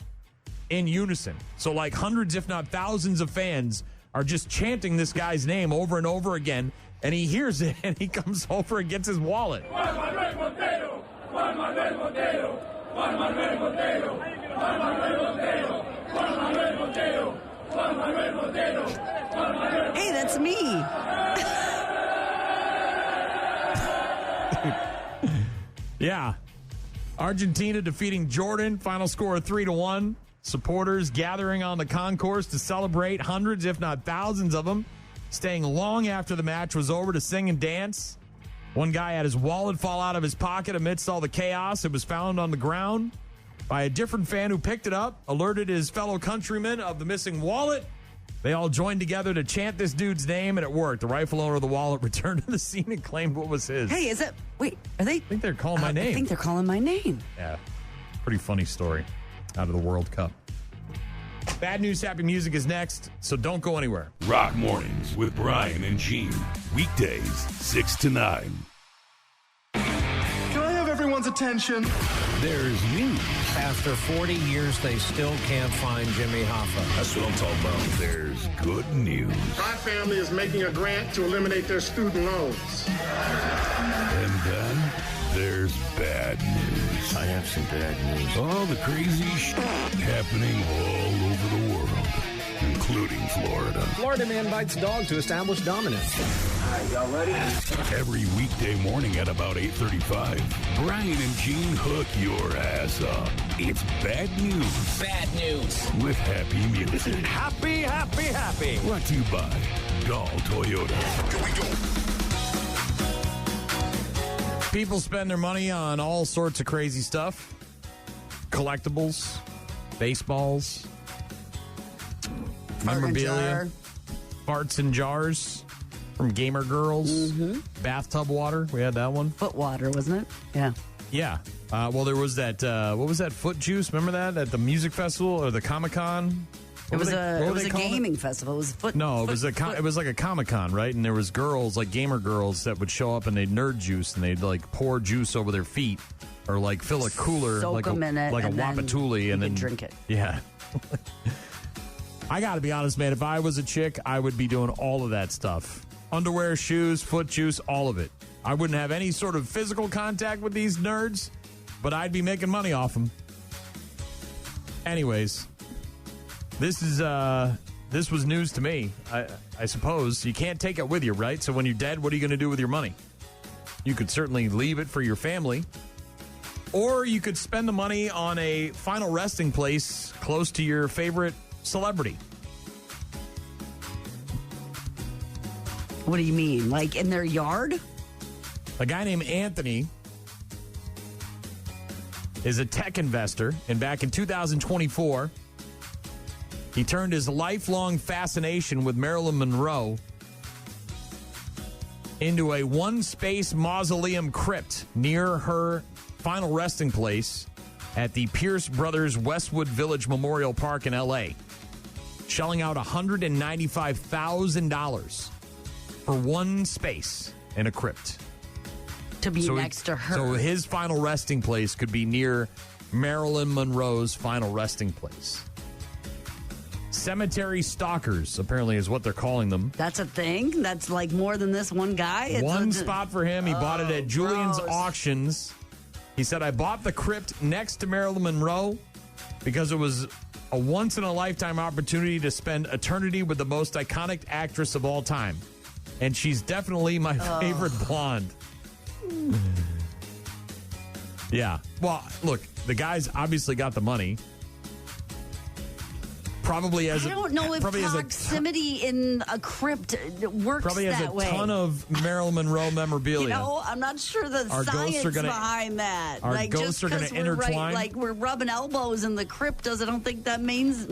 in unison. So like hundreds, if not thousands of fans are just chanting this guy's name over and over again, and he hears it, and he comes over and gets his wallet. Juan Manuel Montero! Juan Manuel Montero! Juan Manuel Montero! Juan Manuel Montero! Juan Manuel Montero! Juan Manuel Montero! Juan Manuel. Hey, that's me. Yeah. Argentina defeating Jordan. Final score of 3-1. Supporters gathering on the concourse to celebrate. Hundreds, if not thousands of them, staying long after the match was over to sing and dance. One guy had his wallet fall out of his pocket amidst all the chaos. It was found on the ground by a different fan who picked it up, alerted his fellow countrymen of the missing wallet. They all joined together to chant this dude's name, and it worked. The rightful owner of the wallet returned to the scene and claimed what was his. Hey, is it? Wait, are they? I think they're calling my name. I think they're calling my name. Yeah. Pretty funny story out of the World Cup. Bad News, Happy Music is next, so don't go anywhere. Rock Mornings with Brian and Gene. Weekdays, 6 to 9. Can I have everyone's attention? There's news. After 40 years, they still can't find Jimmy Hoffa. That's what I'm talking about. There's good news. My family is making a grant to eliminate their student loans. And then there's bad news. I have some bad news. All the crazy shit happening all over the world, including Florida. Florida man bites dog to establish dominance. All right, y'all ready? Every weekday morning at about 8:35, Brian and Gene hook your ass up. It's Bad News. Bad news. With happy music. Happy, happy, happy. Brought to you by Dahl Toyota. Here we go. People spend their money on all sorts of crazy stuff. Collectibles, baseballs, memorabilia, farts in jars from gamer girls, bathtub water. We had that one. Foot water, wasn't it? Yeah. Yeah. Well, there was that, what was that, foot juice? Remember that at the music festival or the Comic-Con? It was a gaming festival. It was a foot. No, it was it was like a Comic-Con, right? And there was girls, like gamer girls, that would show up and they'd nerd juice and they'd like pour juice over their feet or like fill a cooler, soak like them in it, like a and then Wapatuli, and then drink it. Yeah. I got to be honest, man. If I was a chick, I would be doing all of that stuff: underwear, shoes, foot juice, all of it. I wouldn't have any sort of physical contact with these nerds, but I'd be making money off them. Anyways. This was news to me. I suppose you can't take it with you, right? So when you're dead, what are you going to do with your money? You could certainly leave it for your family, or you could spend the money on a final resting place close to your favorite celebrity. What do you mean? Like in their yard? A guy named Anthony is a tech investor, and back in 2024, he turned his lifelong fascination with Marilyn Monroe into a one-space mausoleum crypt near her final resting place at the Pierce Brothers Westwood Village Memorial Park in L.A., shelling out $195,000 for one space in a crypt. To be next to her. So his final resting place could be near Marilyn Monroe's final resting place. Cemetery stalkers, apparently, is what they're calling them. That's a thing? That's like more than this one guy? One spot for him. He bought it at Julian's Auctions. He said, I bought the crypt next to Marilyn Monroe because it was a once-in-a-lifetime opportunity to spend eternity with the most iconic actress of all time. And she's definitely my favorite blonde. Yeah. Well, look, the guy's obviously got the money. Probably has I don't know if proximity in a crypt works probably has that a way. ton of Marilyn Monroe memorabilia. You know, I'm not sure the Our science ghosts are gonna- behind that. our Like, ghosts just are gonna 'cause we're intertwine. like we're rubbing elbows in the crypt I don't think that means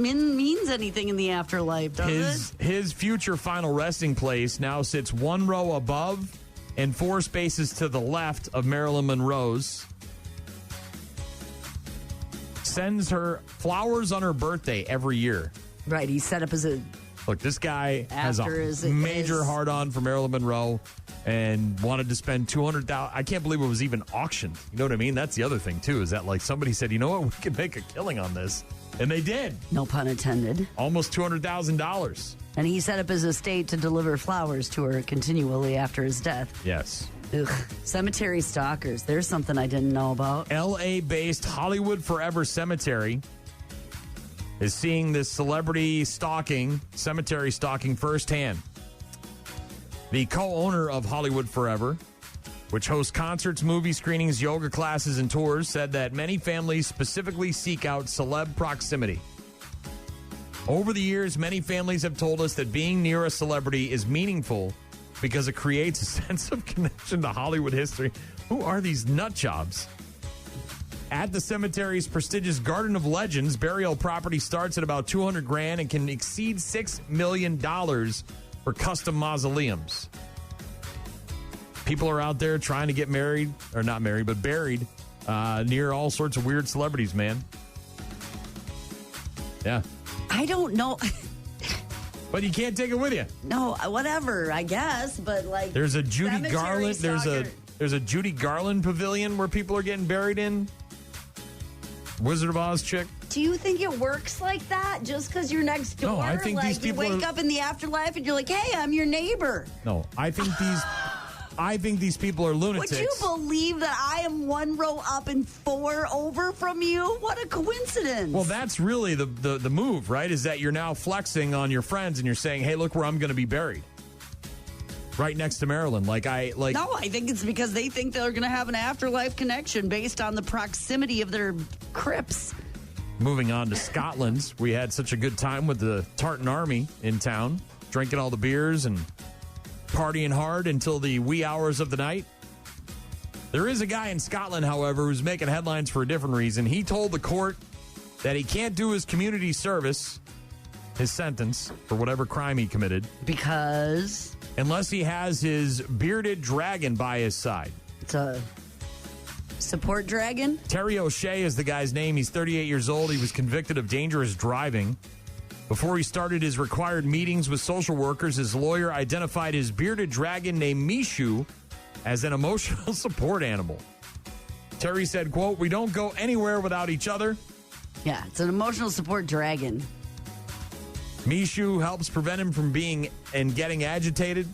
anything in the afterlife, does it? His future final resting place now sits one row above and 4 spaces to the left of Marilyn Monroe's. Sends her flowers on her birthday every year. Right, he's set up as a... Look, this guy has After a his- major his- hard-on for Marilyn Monroe and wanted to spend $200,000. I can't believe it was even auctioned. You know what I mean? That's the other thing, too, is that like somebody said, you know what, we could make a killing on this. And they did. No pun intended. Almost $200,000. And he set up his estate to deliver flowers to her continually after his death. Yes. Ugh. Cemetery stalkers. There's something I didn't know about. L.A.-based Hollywood Forever Cemetery is seeing this celebrity stalking, cemetery stalking firsthand. The co-owner of Hollywood Forever, which hosts concerts, movie screenings, yoga classes, and tours, said that many families specifically seek out celeb proximity. Over the years, many families have told us that being near a celebrity is meaningful because it creates a sense of connection to Hollywood history. Who are these nut jobs? At the cemetery's prestigious Garden of Legends, burial property starts at about $200,000 and can exceed $6 million for custom mausoleums. People are out there trying to get married, or not married, but buried near all sorts of weird celebrities, man. Yeah. I don't know. But you can't take it with you. No, whatever, I guess, but like... There's a Judy cemetery Garland. stalker- There's a Judy Garland pavilion where people are getting buried in. Wizard of Oz chick. Do you think it works like that just because you're next door? No, I think like, these people you wake are- up in the afterlife and you're like, hey, I'm your neighbor. No, I think these people are lunatics. Would you believe that I am 1 row up and 4 over from you? What a coincidence. Well, that's really the move, right? Is that you're now flexing on your friends and you're saying, hey, look where I'm going to be buried. Right next to Marilyn. No, I think it's because they think they're going to have an afterlife connection based on the proximity of their crypts. Moving on to Scotland, we had such a good time with the Tartan Army in town, drinking all the beers and partying hard until the wee hours of the night. There is a guy in Scotland, however, who's making headlines for a different reason. He told the court that he can't do his community service, his sentence, for whatever crime he committed. Because? Unless he has his bearded dragon by his side. It's a support dragon? Terry O'Shea is the guy's name. He's 38 years old. He was convicted of dangerous driving. Before he started his required meetings with social workers, his lawyer identified his bearded dragon named Mishu as an emotional support animal. Terry said, quote, "We don't go anywhere without each other." Yeah, it's an emotional support dragon. Mishu helps prevent him from being and getting agitated.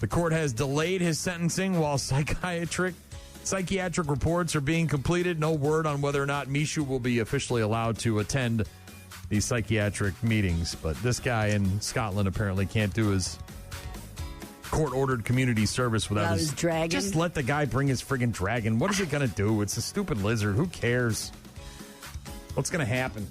The court has delayed his sentencing while psychiatric reports are being completed. No word on whether or not Mishu will be officially allowed to attend these psychiatric meetings. But this guy in Scotland apparently can't do his court-ordered community service without his dragon. Just let the guy bring his friggin' dragon. What is it going to do? It's a stupid lizard. Who cares? What's going to happen?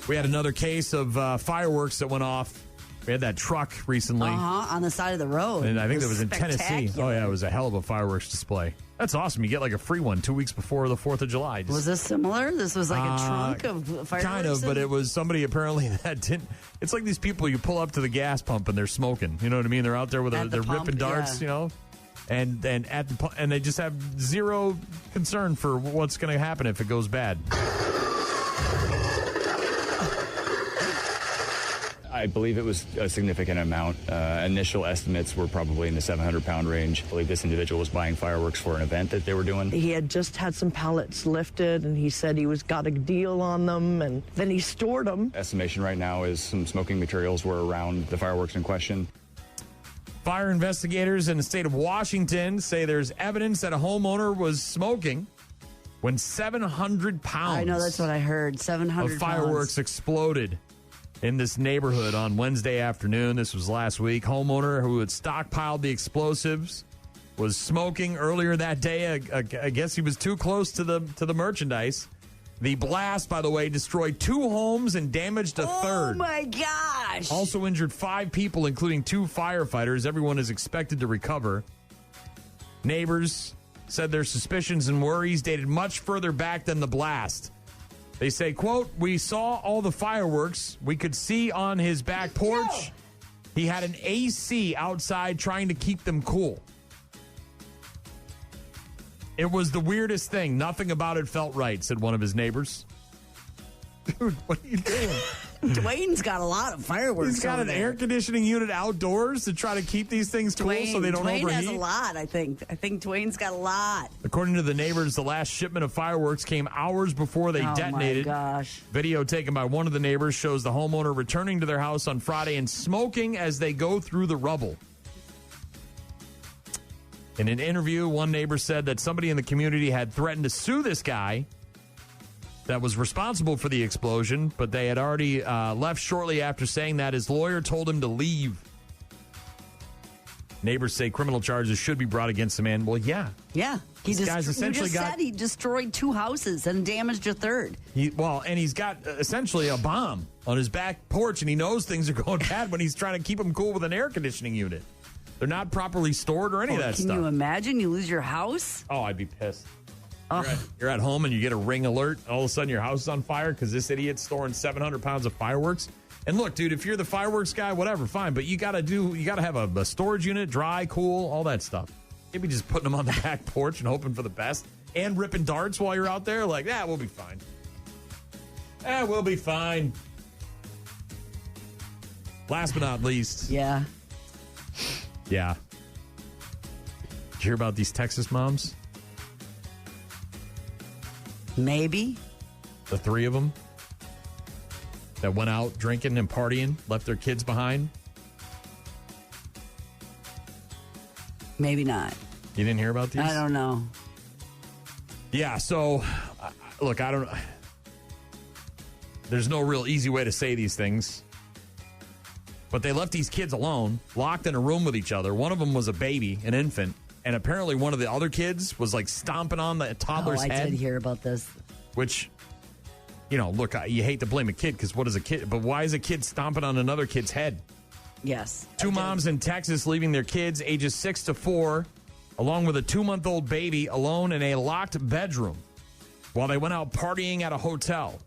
We had another case of fireworks that went off. We had that truck recently. On the side of the road. And I think It that was in Tennessee. spectacular. Oh, yeah, it was a hell of a fireworks display. That's awesome. You get like a free one 2 weeks before the 4th of July. Was this similar? This was like a trunk of fireworks? Kind of, but it was somebody apparently that didn't. It's like these people you pull up to the gas pump and they're smoking. You know what I mean? They're out there with they're ripping darts, you know? And they just have zero concern for what's going to happen if it goes bad. I believe it was a significant amount. Initial estimates were probably in the 700-pound range. I believe this individual was buying fireworks for an event that they were doing. He had just had some pallets lifted, and he said he got a deal on them, and then he stored them. Estimation right now is some smoking materials were around the fireworks in question. Fire investigators in the state of Washington say there's evidence that a homeowner was smoking when 700 pounds. I know, that's what I heard. 700 of fireworks exploded in this neighborhood on Wednesday afternoon. This was last week. Homeowner who had stockpiled the explosives was smoking earlier that day. I guess he was too close to the merchandise. The blast, by the way, destroyed 2 homes and damaged a third. Oh, my gosh. Also injured 5 people, including 2 firefighters. Everyone is expected to recover. Neighbors said their suspicions and worries dated much further back than the blast. They say, quote, "We saw all the fireworks. We could see on his back porch. He had an AC outside trying to keep them cool. It was the weirdest thing. Nothing about it felt right," said one of his neighbors. Dude, what are you doing? Dwayne's got a lot of fireworks. He's got an air conditioning unit outdoors to try to keep these things cool so they don't Dwayne overheat. has a lot, I think. I think Dwayne's got a lot. According to the neighbors, the last shipment of fireworks came hours before they detonated. Oh, my gosh. Video taken by one of the neighbors shows the homeowner returning to their house on Friday and smoking as they go through the rubble. In an interview, one neighbor said that somebody in the community had threatened to sue this guy that was responsible for the explosion, but they had already left shortly after saying that. His lawyer told him to leave. Neighbors say criminal charges should be brought against the man. Well, yeah. Yeah. These guys essentially said he destroyed 2 houses and damaged a third. And he's got essentially a bomb on his back porch, and he knows things are going bad when he's trying to keep them cool with an air conditioning unit. They're not properly stored or any of that stuff. Can you imagine? You lose your house? Oh, I'd be pissed. You're at home and you get a ring alert. All of a sudden your house is on fire because this idiot's storing 700 pounds of fireworks. And look, dude, if you're the fireworks guy, whatever, fine. But you got to have a storage unit, dry, cool, all that stuff. Maybe just putting them on the back porch and hoping for the best. And ripping darts while you're out there. Like, we'll be fine. We'll be fine. Last but not least. Yeah. Yeah. Did you hear about these Texas moms? Maybe. The 3 of them that went out drinking and partying, left their kids behind. Maybe not. You didn't hear about these? I don't know. Yeah, so, look, I don't... There's no real easy way to say these things. But they left these kids alone, locked in a room with each other. One of them was a baby, an infant. And apparently one of the other kids was like stomping on the toddler's head. I did hear about this. Which, look, you hate to blame a kid because what is a kid? But why is a kid stomping on another kid's head? Yes. 2 moms in Texas leaving their kids ages 6 to 4, along with a 2-month-old baby, alone in a locked bedroom while they went out partying at a hotel.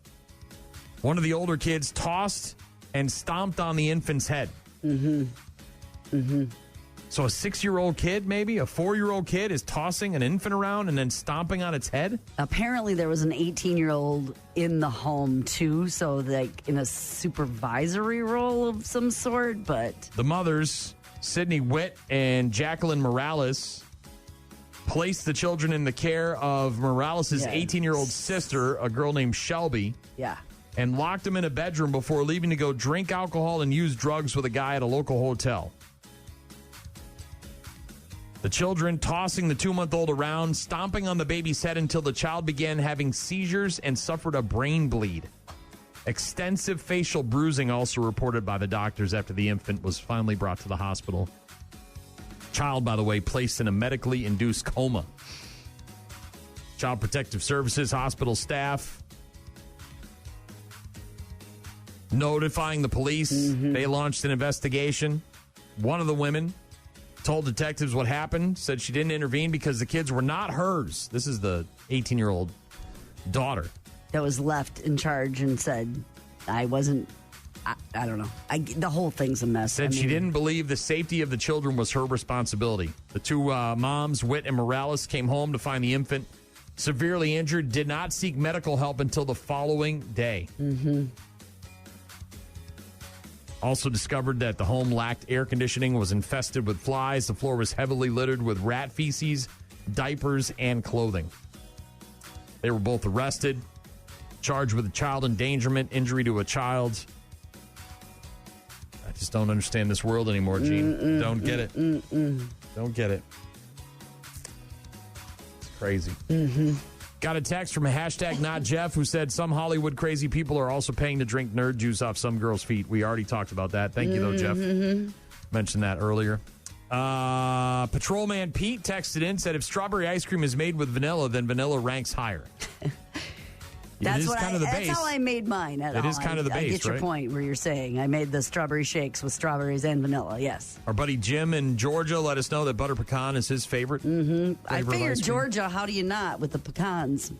One of the older kids tossed and stomped on the infant's head. Mm-hmm. Mm-hmm. So a 6-year-old kid, maybe a 4-year-old kid, is tossing an infant around and then stomping on its head? Apparently there was an 18-year-old in the home, too, so like in a supervisory role of some sort, but... The mothers, Sydney Witt and Jacqueline Morales, placed the children in the care of Morales' 18-year-old sister, a girl named Shelby. Yeah. And locked them in a bedroom before leaving to go drink alcohol and use drugs with a guy at a local hotel. The children tossing the 2-month-old around, stomping on the baby's head until the child began having seizures and suffered a brain bleed. Extensive facial bruising also reported by the doctors after the infant was finally brought to the hospital. Child, by the way, placed in a medically induced coma. Child Protective Services hospital staff notifying the police. Mm-hmm. They launched an investigation. One of the women told detectives what happened, said she didn't intervene because the kids were not hers. This is the 18-year-old daughter. That was left in charge and said, I wasn't, I don't know. The whole thing's a mess. Said she didn't believe the safety of the children was her responsibility. The two moms, Witt and Morales, came home to find the infant severely injured, did not seek medical help until the following day. Mm-hmm. Also discovered that the home lacked air conditioning, was infested with flies. The floor was heavily littered with rat feces, diapers, and clothing. They were both arrested, charged with child endangerment, injury to a child. I just don't understand this world anymore, Gene. Don't get it. Don't get it. It's crazy. Mm-hmm. Got a text from a hashtag not Jeff who said some Hollywood crazy people are also paying to drink nerd juice off some girls' feet. We already talked about that. Thank you, though, Jeff. Mentioned that earlier. Patrolman Pete texted in, said if strawberry ice cream is made with vanilla, then vanilla ranks higher. That's base. How I made mine. It is kind of the base, I get your right? point where you're saying I made the strawberry shakes with strawberries and vanilla. Yes. Our buddy Jim in Georgia let us know that butter pecan is his favorite. I figured Georgia. How do you not with the pecans?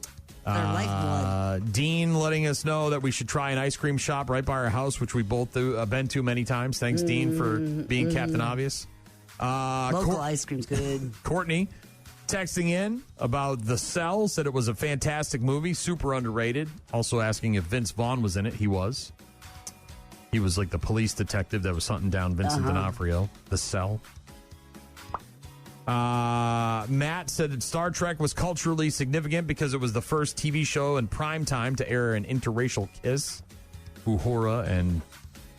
They're lifeblood. Dean letting us know that we should try an ice cream shop right by our house, which we both been to many times. Thanks, Dean, for being Captain Obvious. Local ice cream's good. Courtney texting in about The Cell, said it was a fantastic movie, super underrated. Also asking if Vince Vaughn was in it. He was. He was like the police detective that was hunting down Vincent D'Onofrio. The Cell. Matt said that Star Trek was culturally significant because it was the first TV show in prime time to air an interracial kiss. Uhura and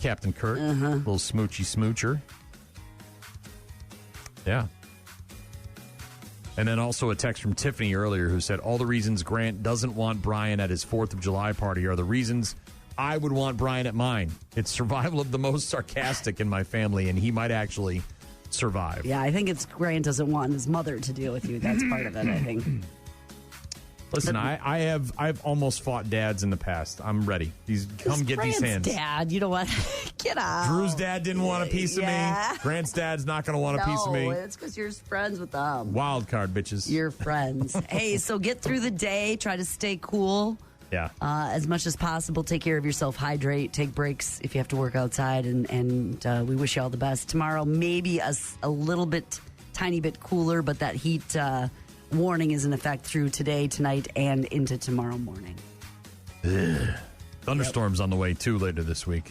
Captain Kirk. Little smoochy smoocher. Yeah. And then also a text from Tiffany earlier who said, all the reasons Grant doesn't want Brian at his 4th of July party are the reasons I would want Brian at mine. It's survival of the most sarcastic in my family, and he might actually survive. Yeah, I think it's Grant doesn't want his mother to deal with you. That's part of it, I think. Listen, I've almost fought dads in the past. I'm ready. Come get Grant's these hands. Dad, you know what? Get out. Drew's dad didn't want a piece of me. Grant's dad's not going to want a piece of me. No, it's because you're friends with them. Wild card, bitches. You're friends. Hey, so get through the day. Try to stay cool. Yeah. As much as possible. Take care of yourself. Hydrate. Take breaks if you have to work outside. And we wish you all the best. Tomorrow, maybe a little bit, tiny bit cooler, but that heat warning is in effect through today, tonight, and into tomorrow morning. Thunderstorms on the way, too, later this week.